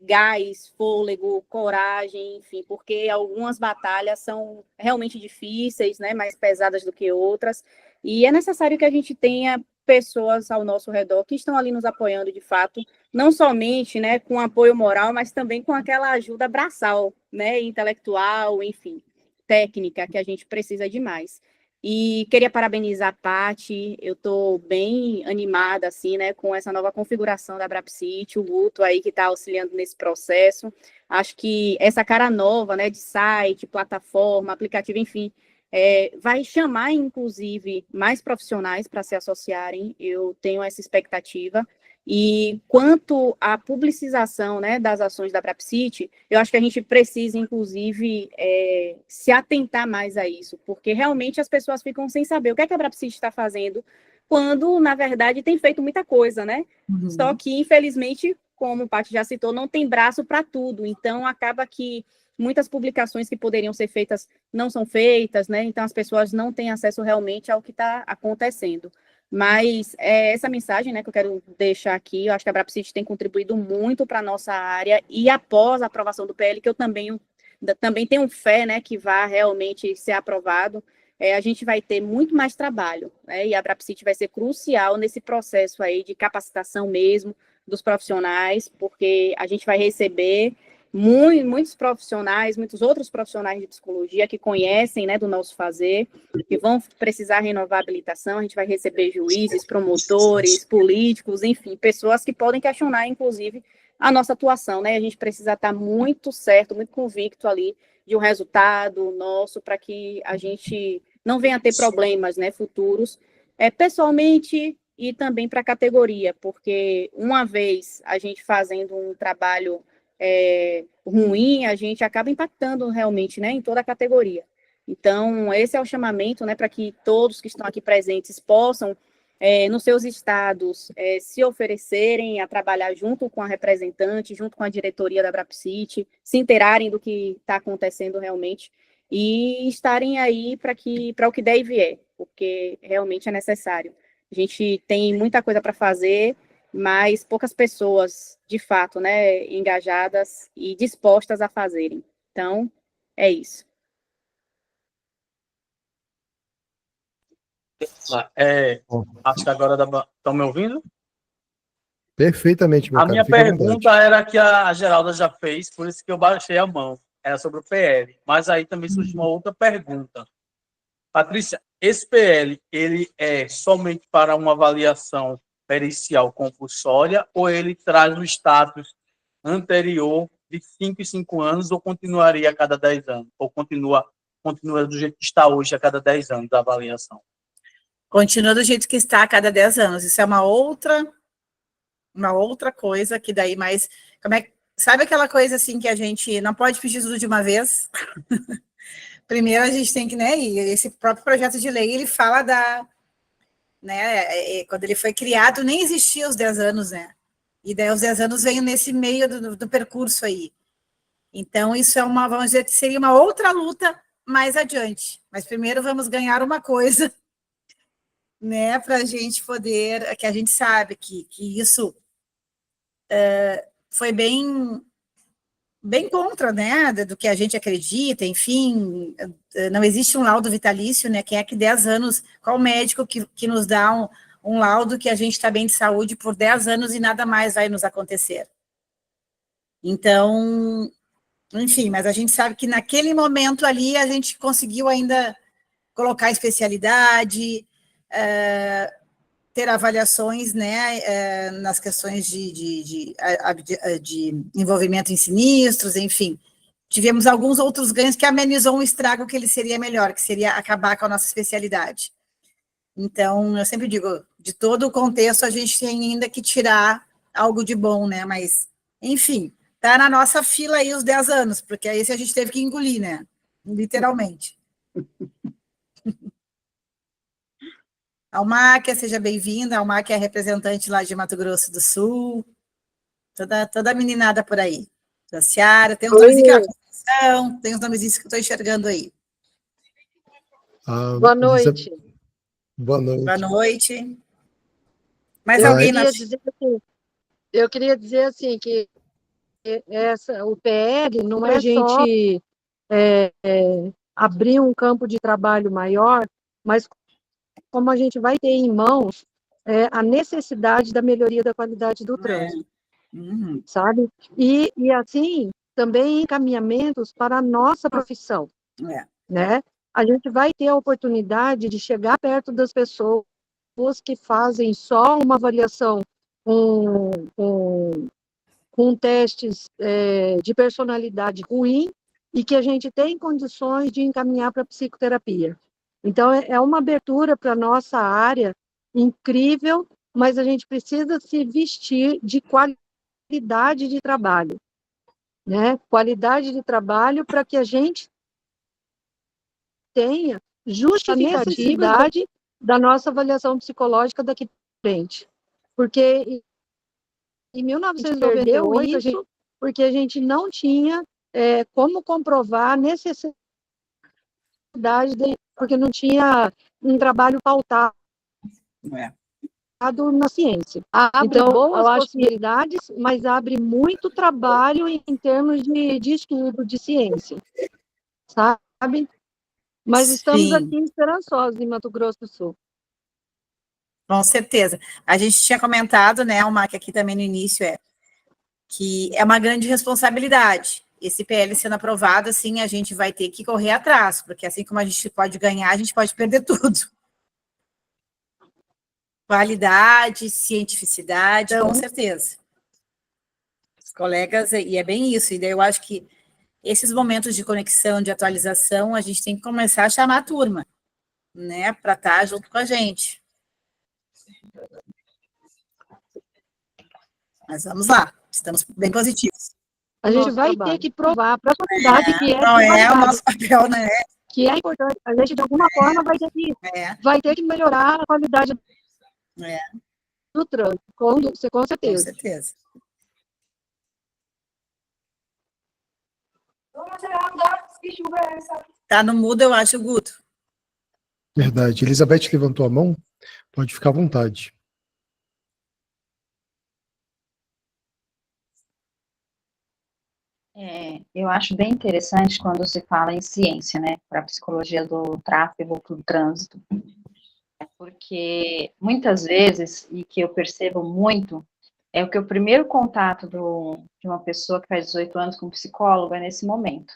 gás, fôlego, coragem, enfim, porque algumas batalhas são realmente difíceis, né, mais pesadas do que outras, e é necessário que a gente tenha pessoas ao nosso redor que estão ali nos apoiando de fato, não somente, né, com apoio moral, mas também com aquela ajuda braçal, né, intelectual, enfim, técnica, que a gente precisa demais. E queria parabenizar a Paty, eu estou bem animada, assim, né, com essa nova configuração da Brapsit, o Guto aí que está auxiliando nesse processo. Acho que essa cara nova, né, de site, plataforma, aplicativo, enfim, vai chamar, inclusive, mais profissionais para se associarem, eu tenho essa expectativa. E quanto à publicização, né, das ações da Brapsit, eu acho que a gente precisa, inclusive, se atentar mais a isso, porque realmente as pessoas ficam sem saber o que é que a Brapsit está fazendo, quando, na verdade, tem feito muita coisa, né? Uhum. Só que, infelizmente, como o Paty já citou, não tem braço para tudo, então acaba que muitas publicações que poderiam ser feitas não são feitas, né? Então as pessoas não têm acesso realmente ao que está acontecendo. Mas essa mensagem, né, que eu quero deixar aqui, eu acho que a Brapsit tem contribuído muito para a nossa área, e após a aprovação do PL, que eu também tenho fé, né, que vai realmente ser aprovado, a gente vai ter muito mais trabalho, né, e a Brapsit vai ser crucial nesse processo aí de capacitação mesmo dos profissionais, porque a gente vai receber muitos profissionais, muitos outros profissionais de psicologia que conhecem, né, do nosso fazer, que vão precisar renovar a habilitação. A gente vai receber juízes, promotores, políticos, enfim, pessoas que podem questionar, inclusive, a nossa atuação, né? A gente precisa estar muito certo, muito convicto ali de um resultado nosso, para que a gente não venha a ter problemas, né, futuros, pessoalmente e também para a categoria, porque uma vez a gente fazendo um trabalho ruim, a gente acaba impactando realmente, né, em toda a categoria. Então, esse é o chamamento, né, para que todos que estão aqui presentes possam, nos seus estados, se oferecerem a trabalhar junto com a representante, junto com a diretoria da Brapsit, se inteirarem do que está acontecendo realmente e estarem aí para o que der e vier, porque realmente é necessário. A gente tem muita coisa para fazer, mas poucas pessoas, de fato, né, engajadas e dispostas a fazerem. Então, é isso. Acho que agora estão me ouvindo? Perfeitamente, meu A caro. minha Fica à pergunta vontade. era que a Geralda já fez, por isso que eu baixei a mão. Era sobre o PL. Mas aí também surgiu uma outra pergunta. Patrícia, esse PL, ele é somente para uma avaliação pericial compulsória ou ele traz o status anterior de 5 em 5 anos ou continuaria a cada 10 anos? Ou continua do jeito que está hoje a cada 10 anos da avaliação? Continua do jeito que está a cada 10 anos. Isso é uma outra coisa que daí mais... sabe aquela coisa assim que a gente não pode pedir tudo de uma vez? Primeiro a gente tem que, né, e esse próprio projeto de lei, ele fala né, quando ele foi criado, nem existia os 10 anos, né? E daí os 10 anos veio nesse meio do percurso aí. Então, isso é vamos dizer que seria uma outra luta mais adiante. Mas primeiro vamos ganhar uma coisa, né, para a gente poder, que a gente sabe que isso foi bem contra, né, do que a gente acredita, enfim, não existe um laudo vitalício, né, quem é que 10 anos, qual médico que nos dá um laudo que a gente está bem de saúde por 10 anos e nada mais vai nos acontecer. Então, enfim, mas a gente sabe que naquele momento ali a gente conseguiu ainda colocar especialidade, ter avaliações, né, nas questões de envolvimento em sinistros, enfim. Tivemos alguns outros ganhos que amenizou um estrago que ele seria melhor, que seria acabar com a nossa especialidade. Então, eu sempre digo, de todo o contexto, a gente tem ainda que tirar algo de bom, né, mas, enfim, tá na nossa fila aí os 10 anos, porque aí a gente teve que engolir, né, literalmente. Almáquia, seja bem-vinda. Almáquia é representante lá de Mato Grosso do Sul. Toda a meninada por aí. Da Seara. Tem uns nomezinhos que tem uns nomezinhos que eu estou enxergando aí. Boa noite. Boa noite. Boa noite. Mas Eu alguém queria nas... dizer assim, que o PL não é só abrir um campo de trabalho maior, mas como a gente vai ter em mãos a necessidade da melhoria da qualidade do trânsito, Uhum. sabe? E assim, também encaminhamentos para a nossa profissão, né? A gente vai ter a oportunidade de chegar perto das pessoas que fazem só uma avaliação com, com, com testes de personalidade ruim e que a gente tem condições de encaminhar para a psicoterapia. Então, é uma abertura para a nossa área incrível, mas a gente precisa se vestir de qualidade de trabalho, né? Qualidade de trabalho para que a gente tenha justificativa da nossa avaliação psicológica daqui para frente. Porque em 1998, porque a gente não tinha como comprovar a necessidade, porque não tinha um trabalho pautado na ciência. Abre boas possibilidades, mas abre muito trabalho em termos de estudo de ciência, sabe? Mas estamos aqui esperançosos em Mato Grosso do Sul. Com certeza. A gente tinha comentado, né, o Mark aqui também no início, que é uma grande responsabilidade. Esse PL sendo aprovado, assim, a gente vai ter que correr atrás, porque assim como a gente pode ganhar, a gente pode perder tudo. Qualidade, cientificidade, com certeza. Os colegas, e é bem isso, e daí eu acho que esses momentos de conexão, de atualização, a gente tem que começar a chamar a turma, né, para estar junto com a gente. Mas vamos lá, estamos bem positivos. A gente vai ter que provar para a sociedade que não é o nosso papel, né? Que é importante. A gente, de alguma forma, vai ter que melhorar a qualidade do trânsito, com certeza. Com certeza. Tá no mudo, eu acho, Guto. Verdade. Elizabeth levantou a mão? Pode ficar à vontade. Eu acho bem interessante quando se fala em ciência, né, para a psicologia do tráfego, do trânsito, porque muitas vezes, e que eu percebo muito, é o que o primeiro contato de uma pessoa que faz 18 anos com um psicólogo é nesse momento.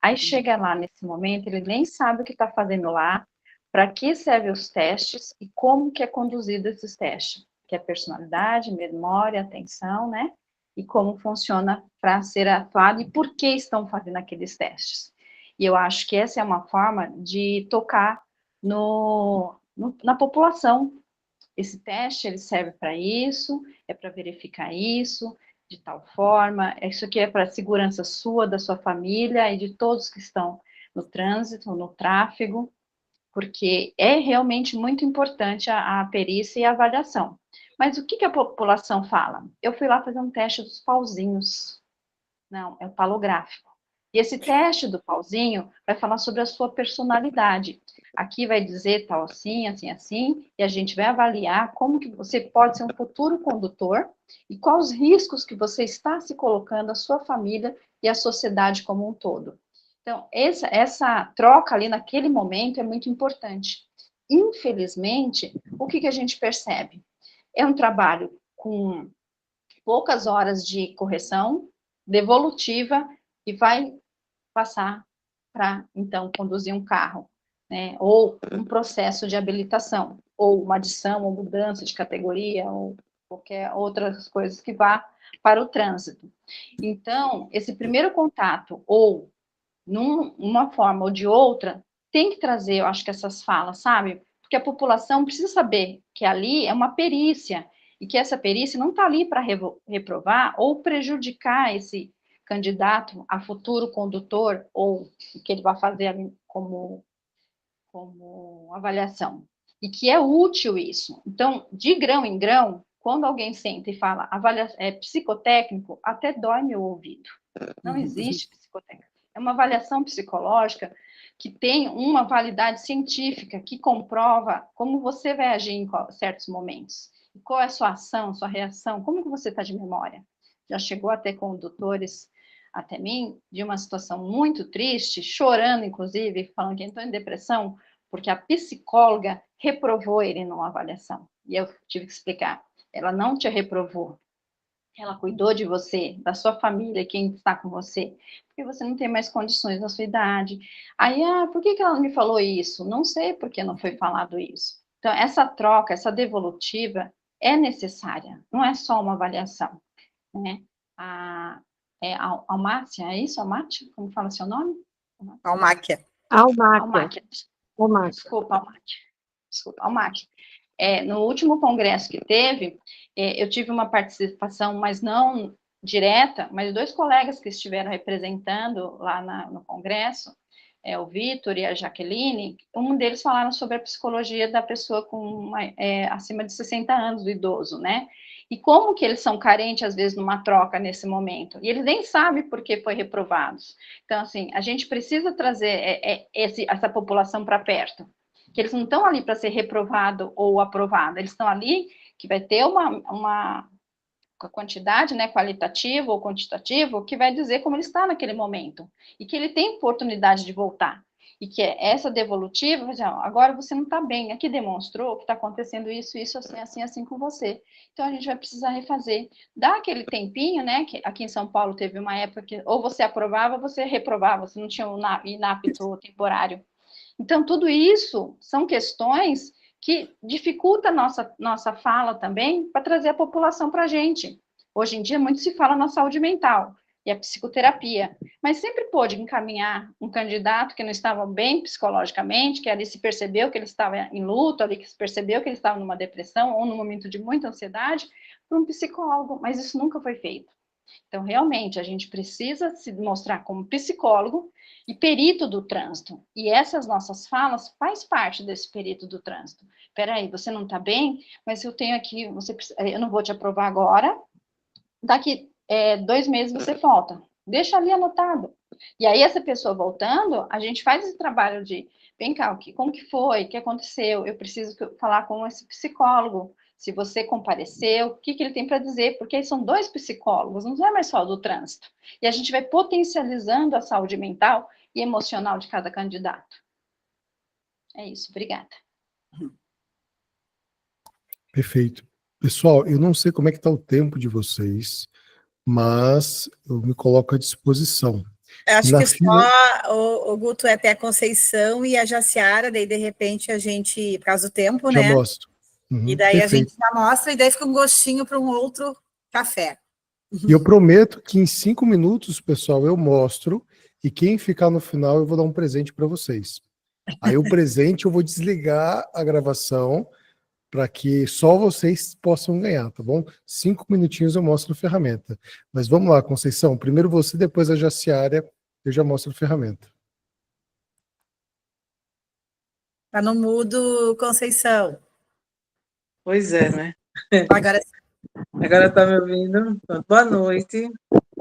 Aí chega lá nesse momento, ele nem sabe o que está fazendo lá, para que servem os testes e como que é conduzido esses testes, que é personalidade, memória, atenção, né? E como funciona para ser atuado e por que estão fazendo aqueles testes. E eu acho que essa é uma forma de tocar na população. Esse teste, ele serve para isso, é para verificar isso, de tal forma, isso aqui é para a segurança sua, da sua família e de todos que estão no trânsito, no tráfego, porque é realmente muito importante a perícia e a avaliação. Mas o que a população fala? Eu fui lá fazer um teste dos pauzinhos. Não, é o palográfico. E esse teste do pauzinho vai falar sobre a sua personalidade. Aqui vai dizer tal assim, assim, assim, e a gente vai avaliar como que você pode ser um futuro condutor e quais os riscos que você está se colocando, a sua família e a sociedade como um todo. Então, essa troca ali naquele momento é muito importante. Infelizmente, o que a gente percebe? É um trabalho com poucas horas de correção, devolutiva, e vai passar para, então, conduzir um carro, né? Ou um processo de habilitação, ou uma adição, ou mudança de categoria, ou qualquer outras coisas que vá para o trânsito. Então, esse primeiro contato, ou numa forma ou de outra, tem que trazer, eu acho que essas falas, sabe? Porque a população precisa saber que ali é uma perícia, e que essa perícia não está ali para reprovar ou prejudicar esse candidato a futuro condutor, ou o que ele vai fazer ali como avaliação. E que é útil isso. Então, de grão em grão, quando alguém senta e fala psicotécnico, até dói meu ouvido. Não existe psicotécnico. É uma avaliação psicológica que tem uma validade científica, que comprova como você vai agir em certos momentos. Qual é a sua ação, sua reação? Como que você está de memória? Já chegou a ter condutores até mim de uma situação muito triste, chorando, inclusive, falando que entrou em depressão, porque a psicóloga reprovou ele numa avaliação. E eu tive que explicar. Ela não te reprovou. Ela cuidou de você, da sua família, quem está com você, porque você não tem mais condições na sua idade. Aí, por que ela não me falou isso? Não sei por que não foi falado isso. Então, essa troca, essa devolutiva é necessária, não é só uma avaliação, né? Almácia, é isso, Almácia? Como fala seu nome? Almáquia. Almáquia. Desculpa, Almáquia. No último congresso que teve, eu tive uma participação, mas não direta, mas 2 colegas que estiveram representando lá no congresso, o Vitor e a Jaqueline, um deles falaram sobre a psicologia da pessoa acima de 60 anos, do idoso, né? E como que eles são carentes, às vezes, numa troca nesse momento. E eles nem sabem por que foi reprovados. Então, assim, a gente precisa trazer essa população para perto. Que eles não estão ali para ser reprovado ou aprovado, eles estão ali que vai ter uma quantidade, né, qualitativa ou quantitativa, que vai dizer como ele está naquele momento, e que ele tem oportunidade de voltar, e que essa devolutiva, agora você não está bem, aqui demonstrou que está acontecendo isso, assim com você, então a gente vai precisar refazer, dá aquele tempinho, né, que aqui em São Paulo teve uma época que ou você aprovava, ou você reprovava, você não tinha um inapto temporário. Então, tudo isso são questões que dificultam a nossa fala também para trazer a população para a gente. Hoje em dia, muito se fala na saúde mental e a psicoterapia, mas sempre pôde encaminhar um candidato que não estava bem psicologicamente, que ali se percebeu que ele estava em luto, ali que se percebeu que ele estava numa depressão ou num momento de muita ansiedade, para um psicólogo, mas isso nunca foi feito. Então, realmente, a gente precisa se mostrar como psicólogo e perito do trânsito. E essas nossas falas faz parte desse perito do trânsito. Espera aí, você não está bem, mas eu tenho aqui, eu não vou te aprovar agora, daqui 2 meses você volta. Deixa ali anotado. E aí, essa pessoa voltando, a gente faz esse trabalho de, vem cá, como que foi, o que aconteceu? Eu preciso falar com esse psicólogo. Se você compareceu, o que ele tem para dizer? Porque são 2 psicólogos, não é mais só do trânsito. E a gente vai potencializando a saúde mental e emocional de cada candidato. É isso, obrigada. Perfeito. Pessoal, eu não sei como é que está o tempo de vocês, mas eu me coloco à disposição. Eu acho que só o Guto é até a Conceição e a Jaciara, daí de repente a gente, por causa do tempo, já né? mostro. Uhum, e daí perfeito. a gente já mostra e daí fica um gostinho para um outro café. E eu prometo que em 5 minutos, pessoal, eu mostro e quem ficar no final eu vou dar um presente para vocês. Aí o presente eu vou desligar a gravação para que só vocês possam ganhar, tá bom? 5 minutinhos eu mostro a ferramenta. Mas vamos lá, Conceição. Primeiro você, depois a Jaciara, eu já mostro a ferramenta. Tá no mudo, Conceição. Pois é, né? Agora está me ouvindo? Boa noite.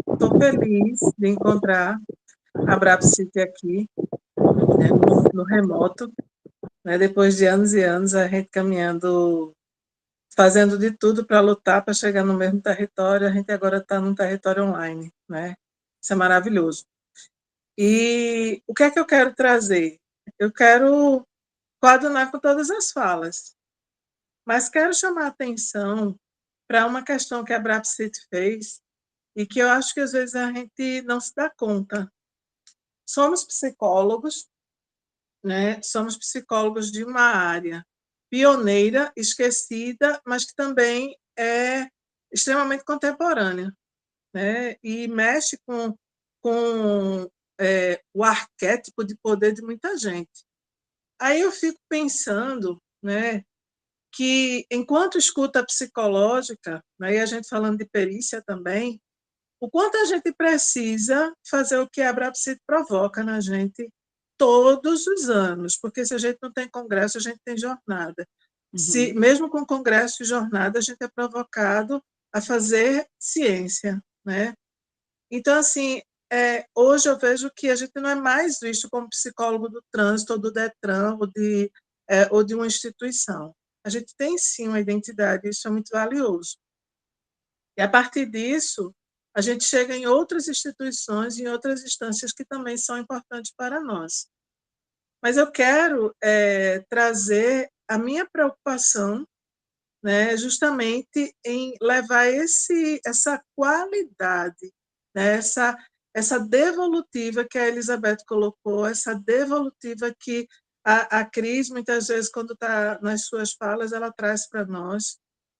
Estou feliz de encontrar a Brapsite aqui, né, no remoto, né, depois de anos e anos a gente caminhando, fazendo de tudo para lutar para chegar no mesmo território, a gente agora está num território online, né? Isso é maravilhoso. E o que é que eu quero trazer? Eu quero coadunar com todas as falas, mas quero chamar a atenção para uma questão que a Brapsite fez e que eu acho que às vezes a gente não se dá conta. Somos psicólogos, né? Somos psicólogos de uma área pioneira, esquecida, mas que também é extremamente contemporânea, né? E mexe com o arquétipo de poder de muita gente. Aí eu fico pensando, né, que enquanto escuta psicológica, né, e a gente falando de perícia também, o quanto a gente precisa fazer o que a Brapsite provoca na gente todos os anos, porque se a gente não tem congresso, a gente tem jornada. Se, mesmo com congresso e jornada, a gente é provocado a fazer ciência, né? Então, assim, hoje eu vejo que a gente não é mais visto como psicólogo do trânsito, ou do DETRAN, ou de uma instituição. a gente tem sim uma identidade, isso é muito valioso. E a partir disso, a gente chega em outras instituições, em outras instâncias que também são importantes para nós. Mas eu quero trazer a minha preocupação, né, justamente em levar essa qualidade, né, essa devolutiva que a Elizabeth colocou, essa devolutiva que a Cris, muitas vezes, quando está nas suas falas, ela traz para nós,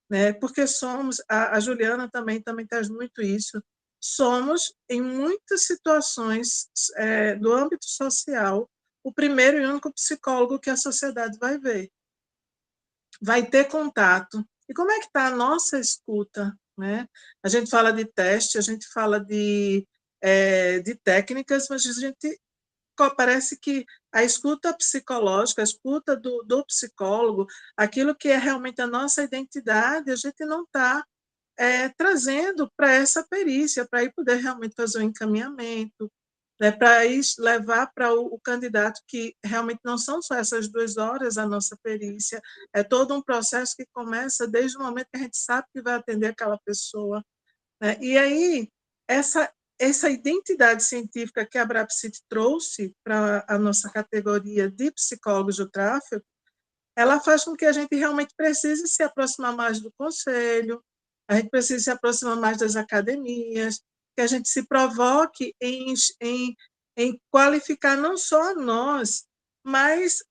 né, porque somos, a Juliana também traz muito isso, somos, em muitas situações do âmbito social, o primeiro e único psicólogo que a sociedade vai ver, vai ter contato. E como é que está a nossa escuta? Né? A gente fala de teste, a gente fala de técnicas, mas a gente parece que a escuta psicológica, a escuta do psicólogo, aquilo que é realmente a nossa identidade, a gente não está trazendo para essa perícia, para ir poder realmente fazer o encaminhamento, né, para levar para o candidato que realmente não são só essas 2 horas a nossa perícia, é todo um processo que começa desde o momento que a gente sabe que vai atender aquela pessoa. Né? E aí, essa identidade científica que a Brapsit trouxe para a nossa categoria de psicólogos do tráfego, ela faz com que a gente realmente precise se aproximar mais do conselho, a gente precisa se aproximar mais das academias, que a gente se provoque em qualificar não só nós, mas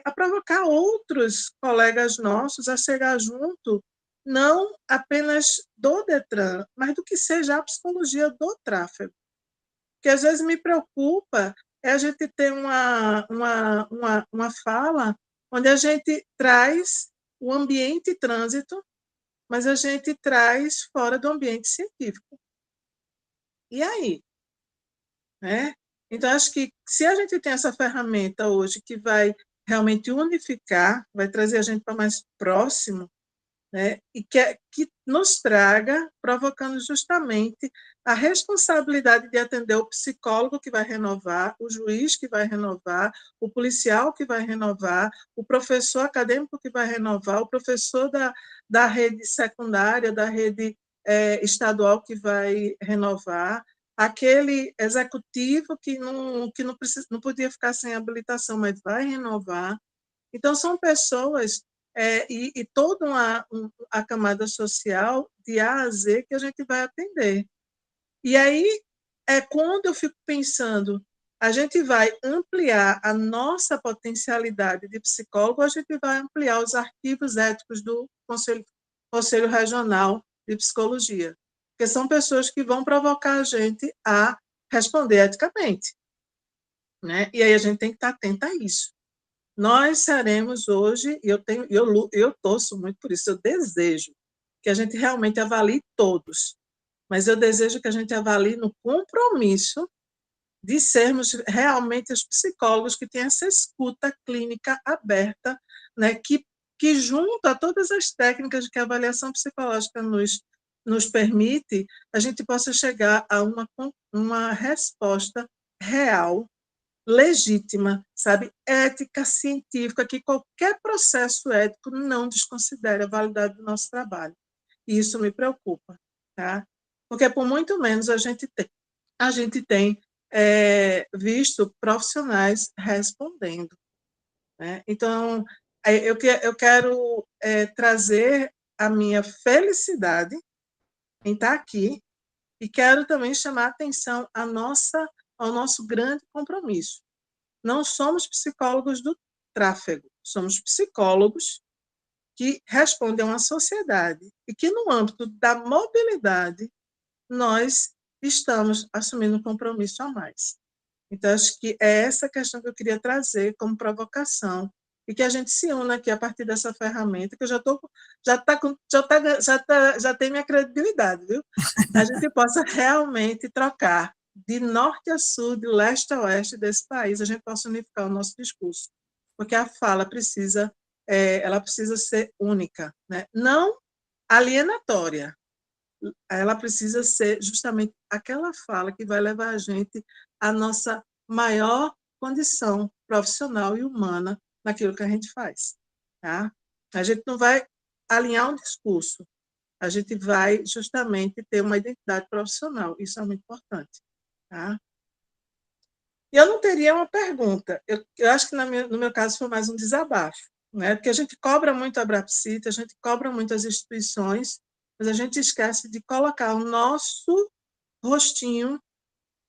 a provocar outros colegas nossos a chegar junto, não apenas do Detran, mas do que seja a psicologia do tráfego. Que às vezes me preocupa a gente ter uma fala onde a gente traz o ambiente trânsito, mas a gente traz fora do ambiente científico. E aí? Né? Então, acho que se a gente tem essa ferramenta hoje que vai realmente unificar, vai trazer a gente para mais próximo, né? E que nos traga, provocando justamente a responsabilidade de atender o psicólogo que vai renovar, o juiz que vai renovar, o policial que vai renovar, o professor acadêmico que vai renovar, o professor da rede secundária, da rede estadual que vai renovar, aquele executivo que não podia ficar sem habilitação, mas vai renovar. Então, são pessoas e toda a camada social, de A a Z, que a gente vai atender. E aí é quando eu fico pensando, a gente vai ampliar a nossa potencialidade de psicólogo, a gente vai ampliar os arquivos éticos do Conselho Regional de Psicologia, porque são pessoas que vão provocar a gente a responder eticamente. Né? E aí a gente tem que estar atento a isso. Nós seremos hoje, e eu torço muito por isso, eu desejo que a gente realmente avalie todos, mas eu desejo que a gente avalie no compromisso de sermos realmente os psicólogos que têm essa escuta clínica aberta, né, que junto a todas as técnicas que a avaliação psicológica nos permite, a gente possa chegar a uma resposta real, legítima, sabe, ética, científica, que qualquer processo ético não desconsidere a validade do nosso trabalho. E isso me preocupa, tá? Porque por muito menos a gente tem visto profissionais respondendo. Né? Então, eu quero trazer a minha felicidade em estar aqui e quero também chamar a atenção ao nosso grande compromisso. Não somos psicólogos do tráfego, somos psicólogos que respondem a uma sociedade e que, no âmbito da mobilidade, nós estamos assumindo um compromisso a mais. Então, acho que é essa questão que eu queria trazer como provocação e que a gente se una aqui a partir dessa ferramenta, que eu já tem minha credibilidade, viu? A gente possa realmente trocar de norte a sul, de leste a oeste desse país, a gente possa unificar o nosso discurso, porque a fala ela precisa ser única, né? Não alienatória, ela precisa ser justamente aquela fala que vai levar a gente à nossa maior condição profissional e humana naquilo que a gente faz. Tá? A gente não vai alinhar um discurso, a gente vai justamente ter uma identidade profissional, isso é muito importante. Tá? E eu não teria uma pergunta, eu acho que no meu caso foi mais um desabafo, né? Porque a gente cobra muito a Abrapsit, a gente cobra muito as instituições, mas a gente esquece de colocar o nosso rostinho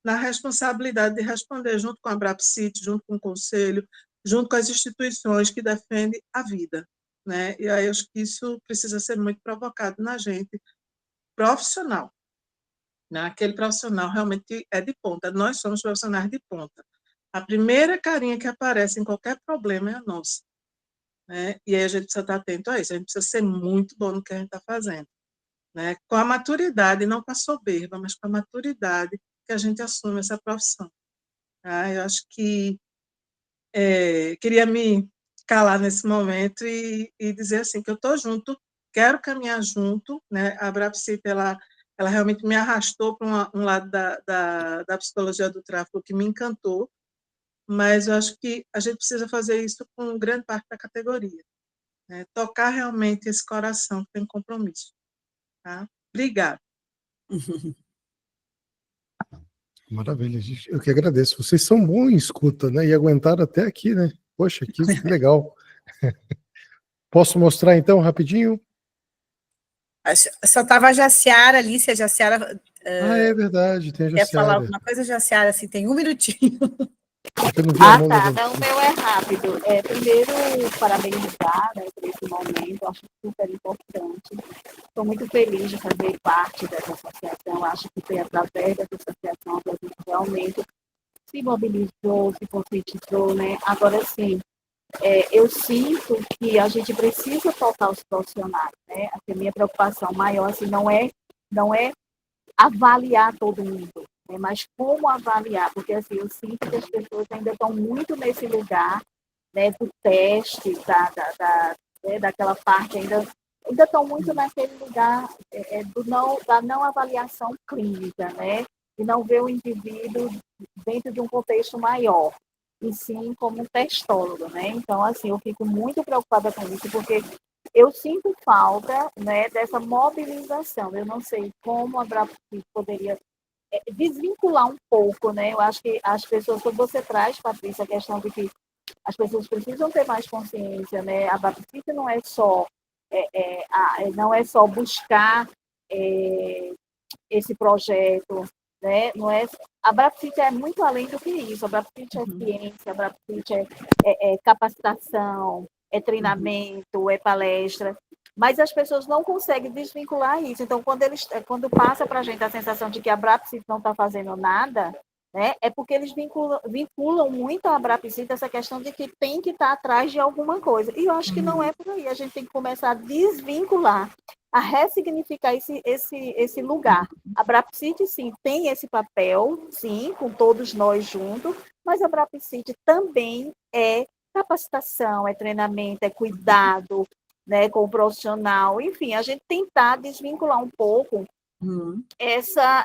na responsabilidade de responder junto com a Abrapsit, junto com o Conselho, junto com as instituições que defendem a vida. Né? E aí eu acho que isso precisa ser muito provocado na gente, profissional. Né? Aquele profissional realmente é de ponta. Nós somos profissionais de ponta. A primeira carinha que aparece em qualquer problema é a nossa. Né? E aí a gente precisa estar atento a isso, a gente precisa ser muito bom no que a gente está fazendo. Né? Com a maturidade, não com a soberba, mas com a maturidade que a gente assume essa profissão. Tá? Eu acho que queria me calar nesse momento e dizer assim, que eu estou junto, quero caminhar junto, né? A Abrapsit, ela realmente me arrastou para um lado da psicologia do tráfico que me encantou, mas eu acho que a gente precisa fazer isso com grande parte da categoria, né? Tocar realmente esse coração que tem compromisso. Tá? Obrigada. Maravilha, gente. Eu que agradeço. Vocês são bons em escuta, né? E aguentaram até aqui, né? Poxa, que legal. Posso mostrar então rapidinho? Só estava a Jaciara ali, se a Jaciara É verdade, tem a quer falar Jaciara. alguma coisa, Jaciara, assim, tem um minutinho. Eu não vi a mão Tá. levantada. Não, o meu é rápido. Primeiro, parabenizar, né, por esse momento, acho super importante. Estou muito feliz de fazer parte dessa associação. Acho que foi através dessa associação que a gente realmente se mobilizou, se conscientizou, né? Agora, sim, eu sinto que a gente precisa tocar os profissionais, né? A minha preocupação maior, assim, não é avaliar todo mundo, né? Mas como avaliar, porque assim, eu sinto que as pessoas ainda estão muito nesse lugar, né, do teste, daquela parte, ainda estão muito naquele lugar da não avaliação clínica, né? E não ver o indivíduo dentro de um contexto maior, e sim como um testólogo, né? Então, assim, eu fico muito preocupada com isso, porque eu sinto falta, né, dessa mobilização. Eu não sei como a Abrapsit poderia desvincular um pouco, né? Eu acho que as pessoas, quando você traz, Patrícia, a questão de que as pessoas precisam ter mais consciência, né? A Abrapsit não é só buscar esse projeto, né? Não é, a Abrapsit é muito além do que isso. A Abrapsit é ciência, a Abrapsit é capacitação, é treinamento, é palestra, mas as pessoas não conseguem desvincular isso. Então, quando passa para a gente a sensação de que a Abrapsit não está fazendo nada, né, é porque eles vinculam muito a Abrapsit essa questão de que tem que estar atrás de alguma coisa. E eu acho que não é por aí. A gente tem que começar a desvincular, a ressignificar esse lugar. A Abrapsit, sim, tem esse papel, sim, com todos nós juntos, mas a Abrapsit também é capacitação, é treinamento, é cuidado, né, com o profissional. Enfim, a gente tentar desvincular um pouco essa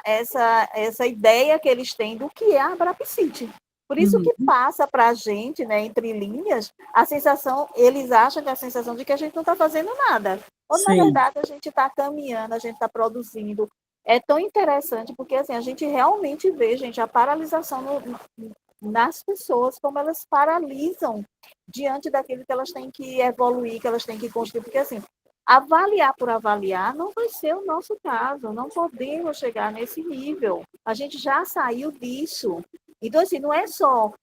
ideia que eles têm do que é a Abrapsit. Por isso que passa para a gente, né, entre linhas, a sensação, eles acham que a sensação de que a gente não está fazendo nada. Ou, na verdade, a gente está caminhando, a gente está produzindo. É tão interessante, porque assim, a gente realmente vê, gente, a paralisação nas pessoas, como elas paralisam diante daquilo que elas têm que evoluir, que elas têm que construir. Porque, assim, avaliar por avaliar não vai ser o nosso caso, não podemos chegar nesse nível. A gente já saiu disso. Então, assim, não é só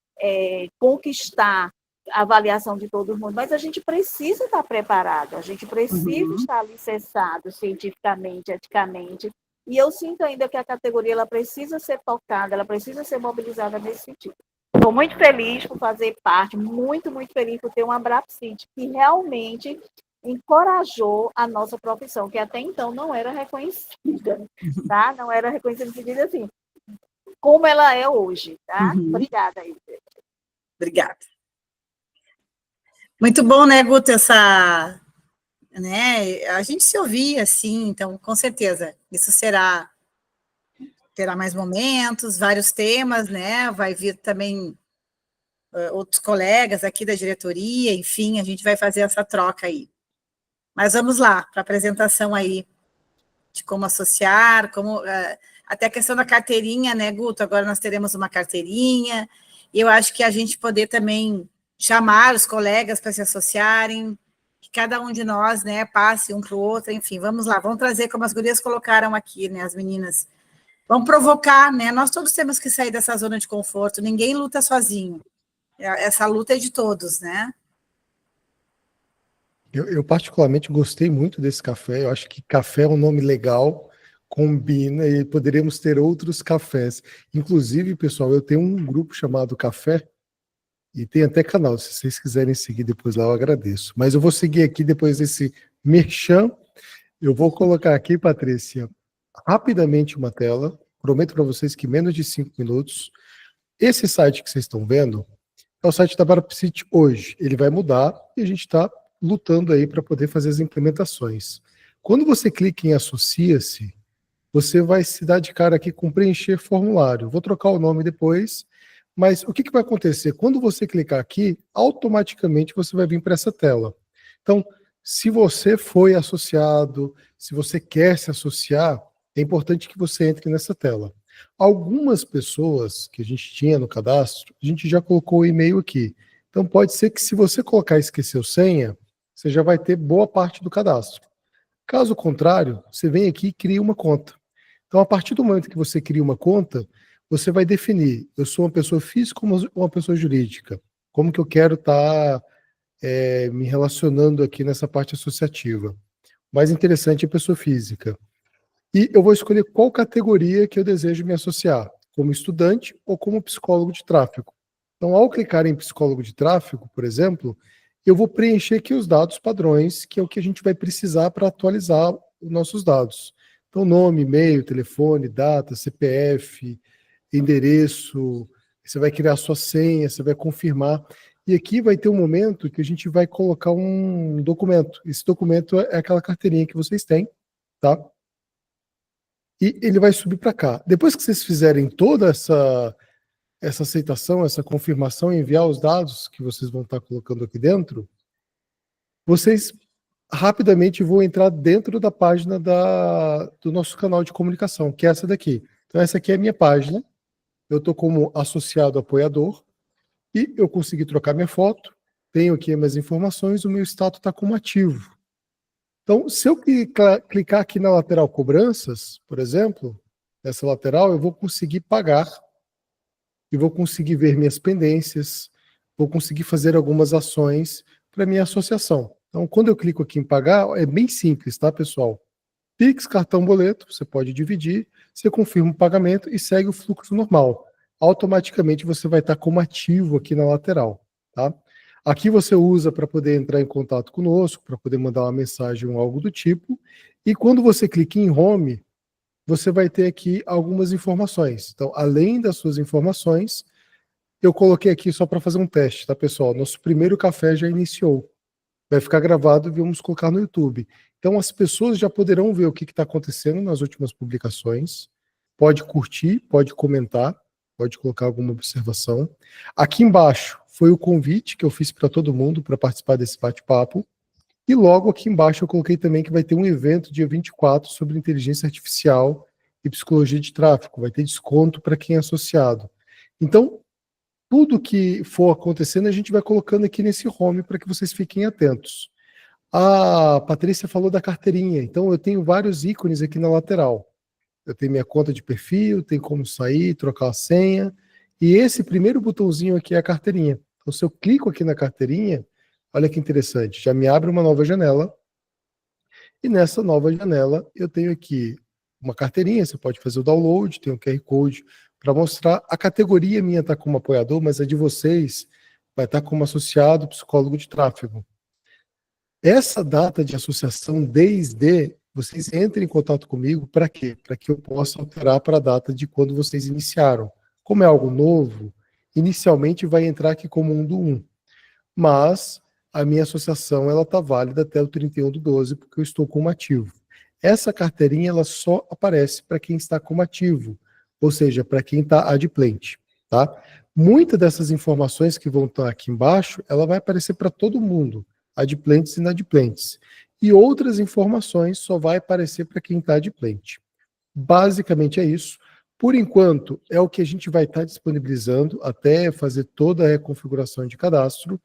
conquistar a avaliação de todo mundo, mas a gente precisa estar preparado, a gente precisa estar alicerçado cientificamente, eticamente, e eu sinto ainda que a categoria ela precisa ser tocada, ela precisa ser mobilizada nesse sentido. Estou muito feliz por fazer parte, muito, muito feliz por ter uma Abrapsit que realmente encorajou a nossa profissão, que até então não era reconhecida, tá? Não era reconhecida no sentido assim, como ela é hoje, tá? Obrigada aí. Obrigada. Muito bom, né, Guto, né, a gente se ouvir assim, então, com certeza, isso terá mais momentos, vários temas, né, vai vir também outros colegas aqui da diretoria, enfim, a gente vai fazer essa troca aí. Mas vamos lá, para a apresentação aí de como associar, como até a questão da carteirinha, né, Guto? Agora nós teremos uma carteirinha, e eu acho que a gente poder também chamar os colegas para se associarem, que cada um de nós, né, passe um para o outro, enfim, vamos lá, vamos trazer, como as gurias colocaram aqui, né, as meninas, vamos provocar, né, nós todos temos que sair dessa zona de conforto, ninguém luta sozinho, essa luta é de todos, né? Eu particularmente gostei muito desse café, eu acho que café é um nome legal, combina, e poderíamos ter outros cafés. Inclusive, pessoal, eu tenho um grupo chamado Café, e tem até canal, se vocês quiserem seguir depois lá, eu agradeço. Mas eu vou seguir aqui depois desse merchan, eu vou colocar aqui, Patrícia, rapidamente uma tela, prometo para vocês que menos de 5 minutos. Esse site que vocês estão vendo é o site da BrapSit hoje, ele vai mudar e a gente está lutando aí para poder fazer as implementações. Quando você clica em Associa-se, você vai se dar de cara aqui com preencher formulário. Vou trocar o nome depois, mas o que vai acontecer? Quando você clicar aqui, automaticamente você vai vir para essa tela. Então, se você foi associado, se você quer se associar, é importante que você entre nessa tela. Algumas pessoas que a gente tinha no cadastro, a gente já colocou o e-mail aqui. Então, pode ser que se você colocar esqueceu senha, você já vai ter boa parte do cadastro. Caso contrário, você vem aqui e cria uma conta. Então, a partir do momento que você cria uma conta, você vai definir, eu sou uma pessoa física ou uma pessoa jurídica? Como que eu quero estar me relacionando aqui nessa parte associativa? O mais interessante é pessoa física. E eu vou escolher qual categoria que eu desejo me associar, como estudante ou como psicólogo de tráfego. Então, ao clicar em psicólogo de tráfego, por exemplo, eu vou preencher aqui os dados padrões, que é o que a gente vai precisar para atualizar os nossos dados. Então, nome, e-mail, telefone, data, CPF, endereço, você vai criar a sua senha, você vai confirmar. E aqui vai ter um momento que a gente vai colocar um documento. Esse documento é aquela carteirinha que vocês têm, tá? E ele vai subir para cá. Depois que vocês fizerem toda essa aceitação, essa confirmação, enviar os dados que vocês vão estar colocando aqui dentro, vocês rapidamente vão entrar dentro da página do nosso canal de comunicação, que é essa daqui. Então, essa aqui é a minha página. Eu estou como associado apoiador e eu consegui trocar minha foto, tenho aqui as minhas informações, o meu status está como ativo. Então, se eu clicar aqui na lateral cobranças, por exemplo, nessa lateral, eu vou conseguir pagar e vou conseguir ver minhas pendências, vou conseguir fazer algumas ações para minha associação. Então, quando eu clico aqui em pagar, é bem simples, tá, pessoal? Pix, cartão, boleto, você pode dividir, você confirma o pagamento e segue o fluxo normal. Automaticamente você vai estar como ativo aqui na lateral, tá? Aqui você usa para poder entrar em contato conosco, para poder mandar uma mensagem ou algo do tipo, e quando você clica em Home, você vai ter aqui algumas informações. Então, além das suas informações, eu coloquei aqui só para fazer um teste, tá, pessoal? Nosso primeiro café já iniciou. Vai ficar gravado e vamos colocar no YouTube. Então, as pessoas já poderão ver o que está acontecendo nas últimas publicações. Pode curtir, pode comentar, pode colocar alguma observação. Aqui embaixo foi o convite que eu fiz para todo mundo para participar desse bate-papo. E logo aqui embaixo eu coloquei também que vai ter um evento dia 24 sobre inteligência artificial e psicologia de tráfego. Vai ter desconto para quem é associado. Então, tudo que for acontecendo, a gente vai colocando aqui nesse home para que vocês fiquem atentos. A Patrícia falou da carteirinha, então eu tenho vários ícones aqui na lateral. Eu tenho minha conta de perfil, tem como sair, trocar a senha, e esse primeiro botãozinho aqui é a carteirinha. Então, se eu clico aqui na carteirinha, olha que interessante, já me abre uma nova janela, e nessa nova janela eu tenho aqui uma carteirinha, você pode fazer o download, tem um QR Code para mostrar. A categoria minha está como apoiador, mas a de vocês vai estar como associado psicólogo de tráfego. Essa data de associação, desde vocês entrem em contato comigo, para quê? Para que eu possa alterar para a data de quando vocês iniciaram. Como é algo novo, inicialmente vai entrar aqui como 1/1. Mas a minha associação ela está válida até o 31/12, porque eu estou como ativo. Essa carteirinha ela só aparece para quem está como ativo, ou seja, para quem está adimplente, tá? Muitas dessas informações que vão estar aqui embaixo, ela vai aparecer para todo mundo, adimplentes e inadimplentes. e outras informações só vai aparecer para quem está adimplente. Basicamente é isso. Por enquanto, é o que a gente vai estar disponibilizando até fazer toda a reconfiguração de cadastro,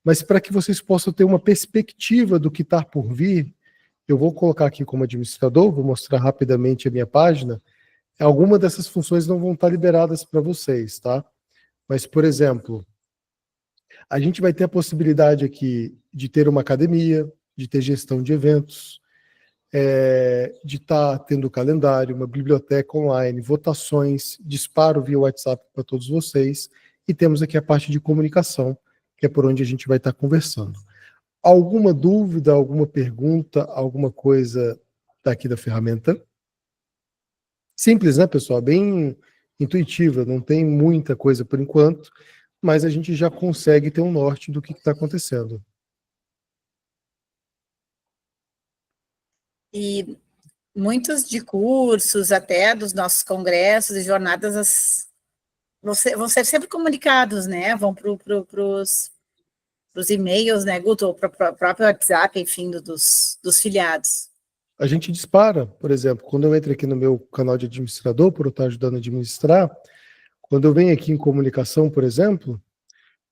mas para que vocês possam ter uma perspectiva do que está por vir, eu vou colocar aqui como administrador, vou mostrar rapidamente a minha página. Algumas dessas funções não vão estar liberadas para vocês, tá? Mas, por exemplo, a gente vai ter a possibilidade aqui de ter uma academia, de ter gestão de eventos, de estar tendo calendário, uma biblioteca online, votações, disparo via WhatsApp para todos vocês, e temos aqui a parte de comunicação, que é por onde a gente vai estar conversando. Alguma dúvida, alguma pergunta, alguma coisa daqui da ferramenta? Simples, né, pessoal? Bem intuitiva, não tem muita coisa por enquanto, mas a gente já consegue ter um norte do que está acontecendo. E muitos de cursos, até dos nossos congressos e jornadas, vão ser sempre comunicados, né? Vão para os e-mails, né, Guto, para o próprio WhatsApp, enfim, dos filiados. A gente dispara, por exemplo, quando eu entro aqui no meu canal de administrador, por eu estar ajudando a administrar, quando eu venho aqui em comunicação, por exemplo,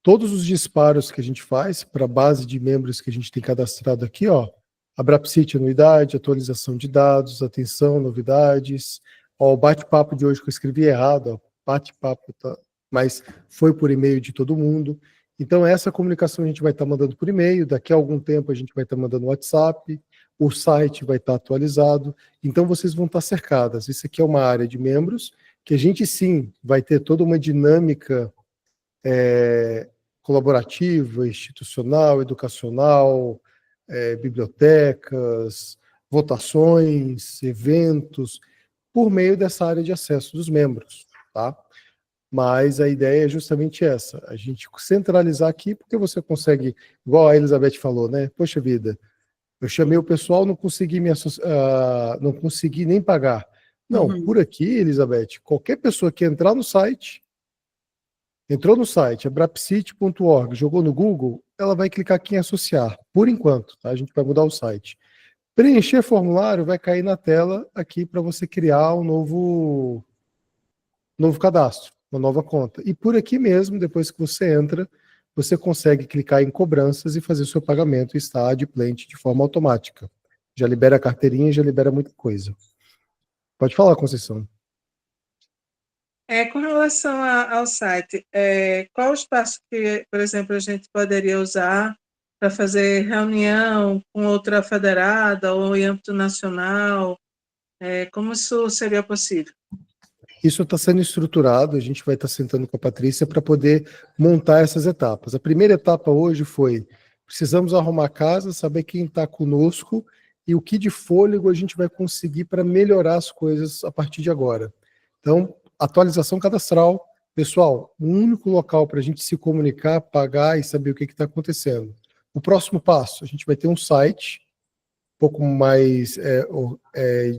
todos os disparos que a gente faz para a base de membros que a gente tem cadastrado aqui, ó, a Brapsit, anuidade, atualização de dados, atenção, novidades, ó, o bate-papo de hoje que eu escrevi errado, ó, bate-papo, tá, mas foi por e-mail de todo mundo. Então, essa comunicação a gente vai estar mandando por e-mail, daqui a algum tempo a gente vai estar mandando no WhatsApp, o site vai estar atualizado, então vocês vão estar cercadas. Isso aqui é uma área de membros, que a gente sim vai ter toda uma dinâmica colaborativa, institucional, educacional, bibliotecas, votações, eventos, por meio dessa área de acesso dos membros, tá? Mas a ideia é justamente essa, a gente centralizar aqui, porque você consegue, igual a Elizabeth falou, né? Poxa vida, eu chamei o pessoal, não consegui não consegui nem pagar. Não, por aqui, Elizabeth, qualquer pessoa que entrar no site, entrou no site, abrapsit.org, jogou no Google, ela vai clicar aqui em associar, por enquanto, tá? A gente vai mudar o site. Preencher formulário vai cair na tela aqui para você criar um novo cadastro, uma nova conta. E por aqui mesmo, depois que você entra, você consegue clicar em cobranças e fazer seu pagamento e estar adimplente de forma automática. Já libera a carteirinha, já libera muita coisa. Pode falar, Conceição. Com relação ao site, qual o espaço que, por exemplo, a gente poderia usar para fazer reunião com outra federada ou em âmbito nacional? Como isso seria possível? Isso está sendo estruturado, a gente vai estar sentando com a Patrícia para poder montar essas etapas. A primeira etapa hoje foi, precisamos arrumar a casa, saber quem está conosco e o que de fôlego a gente vai conseguir para melhorar as coisas a partir de agora. Então, atualização cadastral. Pessoal, o único local para a gente se comunicar, pagar e saber o que está acontecendo. O próximo passo, a gente vai ter um site um pouco mais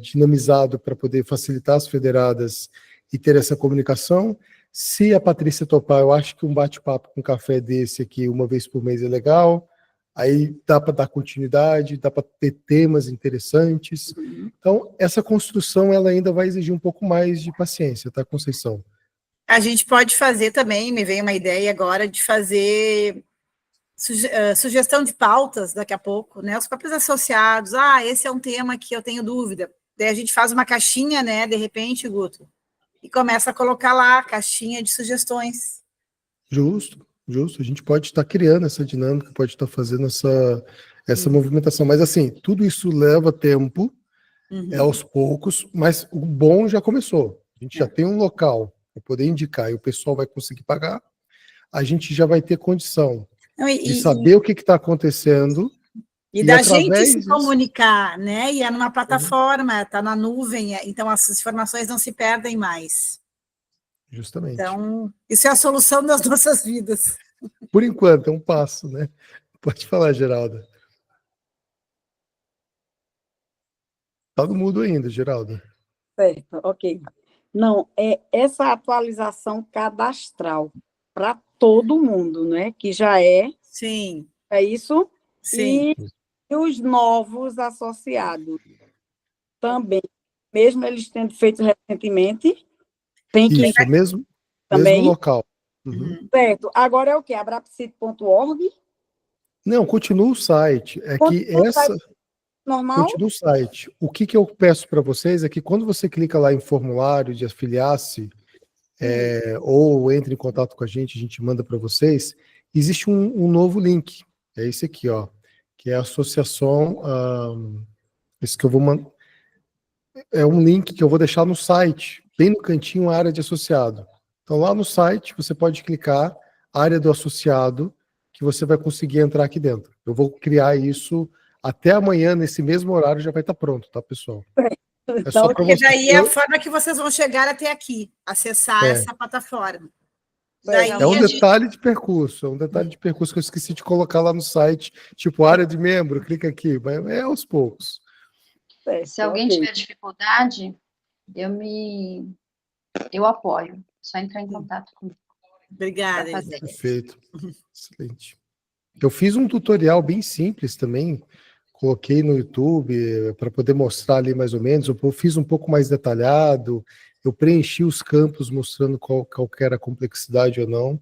dinamizado para poder facilitar as federadas e ter essa comunicação. Se a Patrícia topar, eu acho que um bate-papo com café desse aqui, uma vez por mês, é legal. Aí dá para dar continuidade, dá para ter temas interessantes. Então, essa construção ela ainda vai exigir um pouco mais de paciência, tá, Conceição? A gente pode fazer também, me veio uma ideia agora de fazer sugestão de pautas daqui a pouco, né? Os próprios associados, esse é um tema que eu tenho dúvida. Daí a gente faz uma caixinha, né? De repente, Guto, e começa a colocar lá a caixinha de sugestões. Justo. A gente pode estar criando essa dinâmica, pode estar fazendo essa movimentação. Mas, assim, tudo isso leva tempo, aos poucos, mas o bom já começou. A gente já tem um local para poder indicar e o pessoal vai conseguir pagar. A gente já vai ter condição de saber o que está acontecendo. E da gente se comunicar, né? E é numa plataforma, está na nuvem, então as informações não se perdem mais. Justamente. Então, isso é a solução das nossas vidas. Por enquanto, é um passo, né? Pode falar, Geralda. Está no mudo ainda, Geralda. Certo, ok. Não, essa atualização cadastral para todo mundo, né? Que já é. Sim. É isso? Sim. E os novos associados também, mesmo eles tendo feito recentemente, tem que Isso, mesmo também. local. Uhum. Certo. Agora é o quê? Abrapsit.org? Não, continua o site. É que essa... Normal? Continua o site. O que eu peço para vocês é que quando você clica lá em formulário de afiliar-se, ou entre em contato com a gente manda para vocês, existe um novo link. É esse aqui, ó, que é a associação. Esse que eu vou mandar. É um link que eu vou deixar no site, bem no cantinho, a área de associado. Então, lá no site, você pode clicar, área do associado, que você vai conseguir entrar aqui dentro. Eu vou criar isso até amanhã, nesse mesmo horário, já vai estar pronto, tá, pessoal? É só para Porque você. daí é a forma que vocês vão chegar até aqui, acessar essa plataforma. Daí É um detalhe de percurso, que eu esqueci de colocar lá no site, tipo área de membro, clica aqui, mas é aos poucos. Se alguém tiver dificuldade, eu apoio. Só entrar em contato comigo. Obrigada. Perfeito. Excelente. Eu fiz um tutorial bem simples também, coloquei no YouTube para poder mostrar ali mais ou menos, eu fiz um pouco mais detalhado, eu preenchi os campos mostrando qual era a complexidade ou não,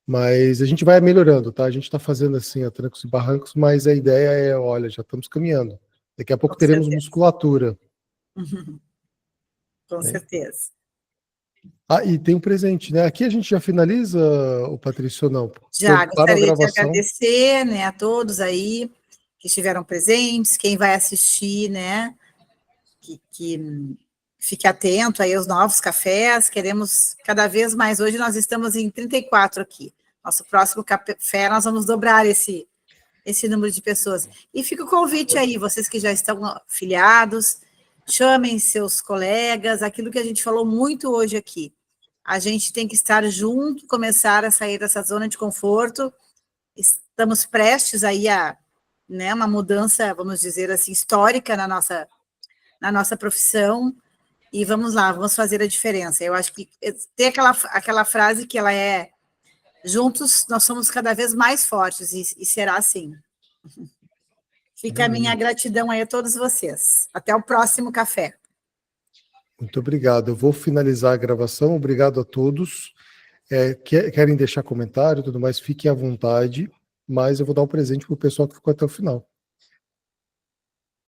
mas a gente vai melhorando, tá? A gente está fazendo assim a trancos e barrancos, mas a ideia é, olha, já estamos caminhando. Daqui a pouco teremos musculatura. Com certeza. E tem um presente, né? Aqui a gente já finaliza, o Patrício, ou não? Já, gostaria de agradecer, né, a todos aí que estiveram presentes, quem vai assistir, né, que fique atento aí aos novos cafés, queremos cada vez mais, hoje nós estamos em 34 aqui, nosso próximo café nós vamos dobrar esse número de pessoas, e fica o convite aí, vocês que já estão afiliados, chamem seus colegas, aquilo que a gente falou muito hoje aqui, a gente tem que estar junto, começar a sair dessa zona de conforto, estamos prestes aí a, né, uma mudança, vamos dizer assim, histórica na nossa profissão, e vamos lá, vamos fazer a diferença. Eu acho que tem aquela frase que ela é, juntos nós somos cada vez mais fortes, e será assim. Fica a minha gratidão aí a todos vocês. Até o próximo café. Muito obrigado. Eu vou finalizar a gravação. Obrigado a todos. Querem deixar comentário e tudo mais, fiquem à vontade, mas eu vou dar um presente para o pessoal que ficou até o final.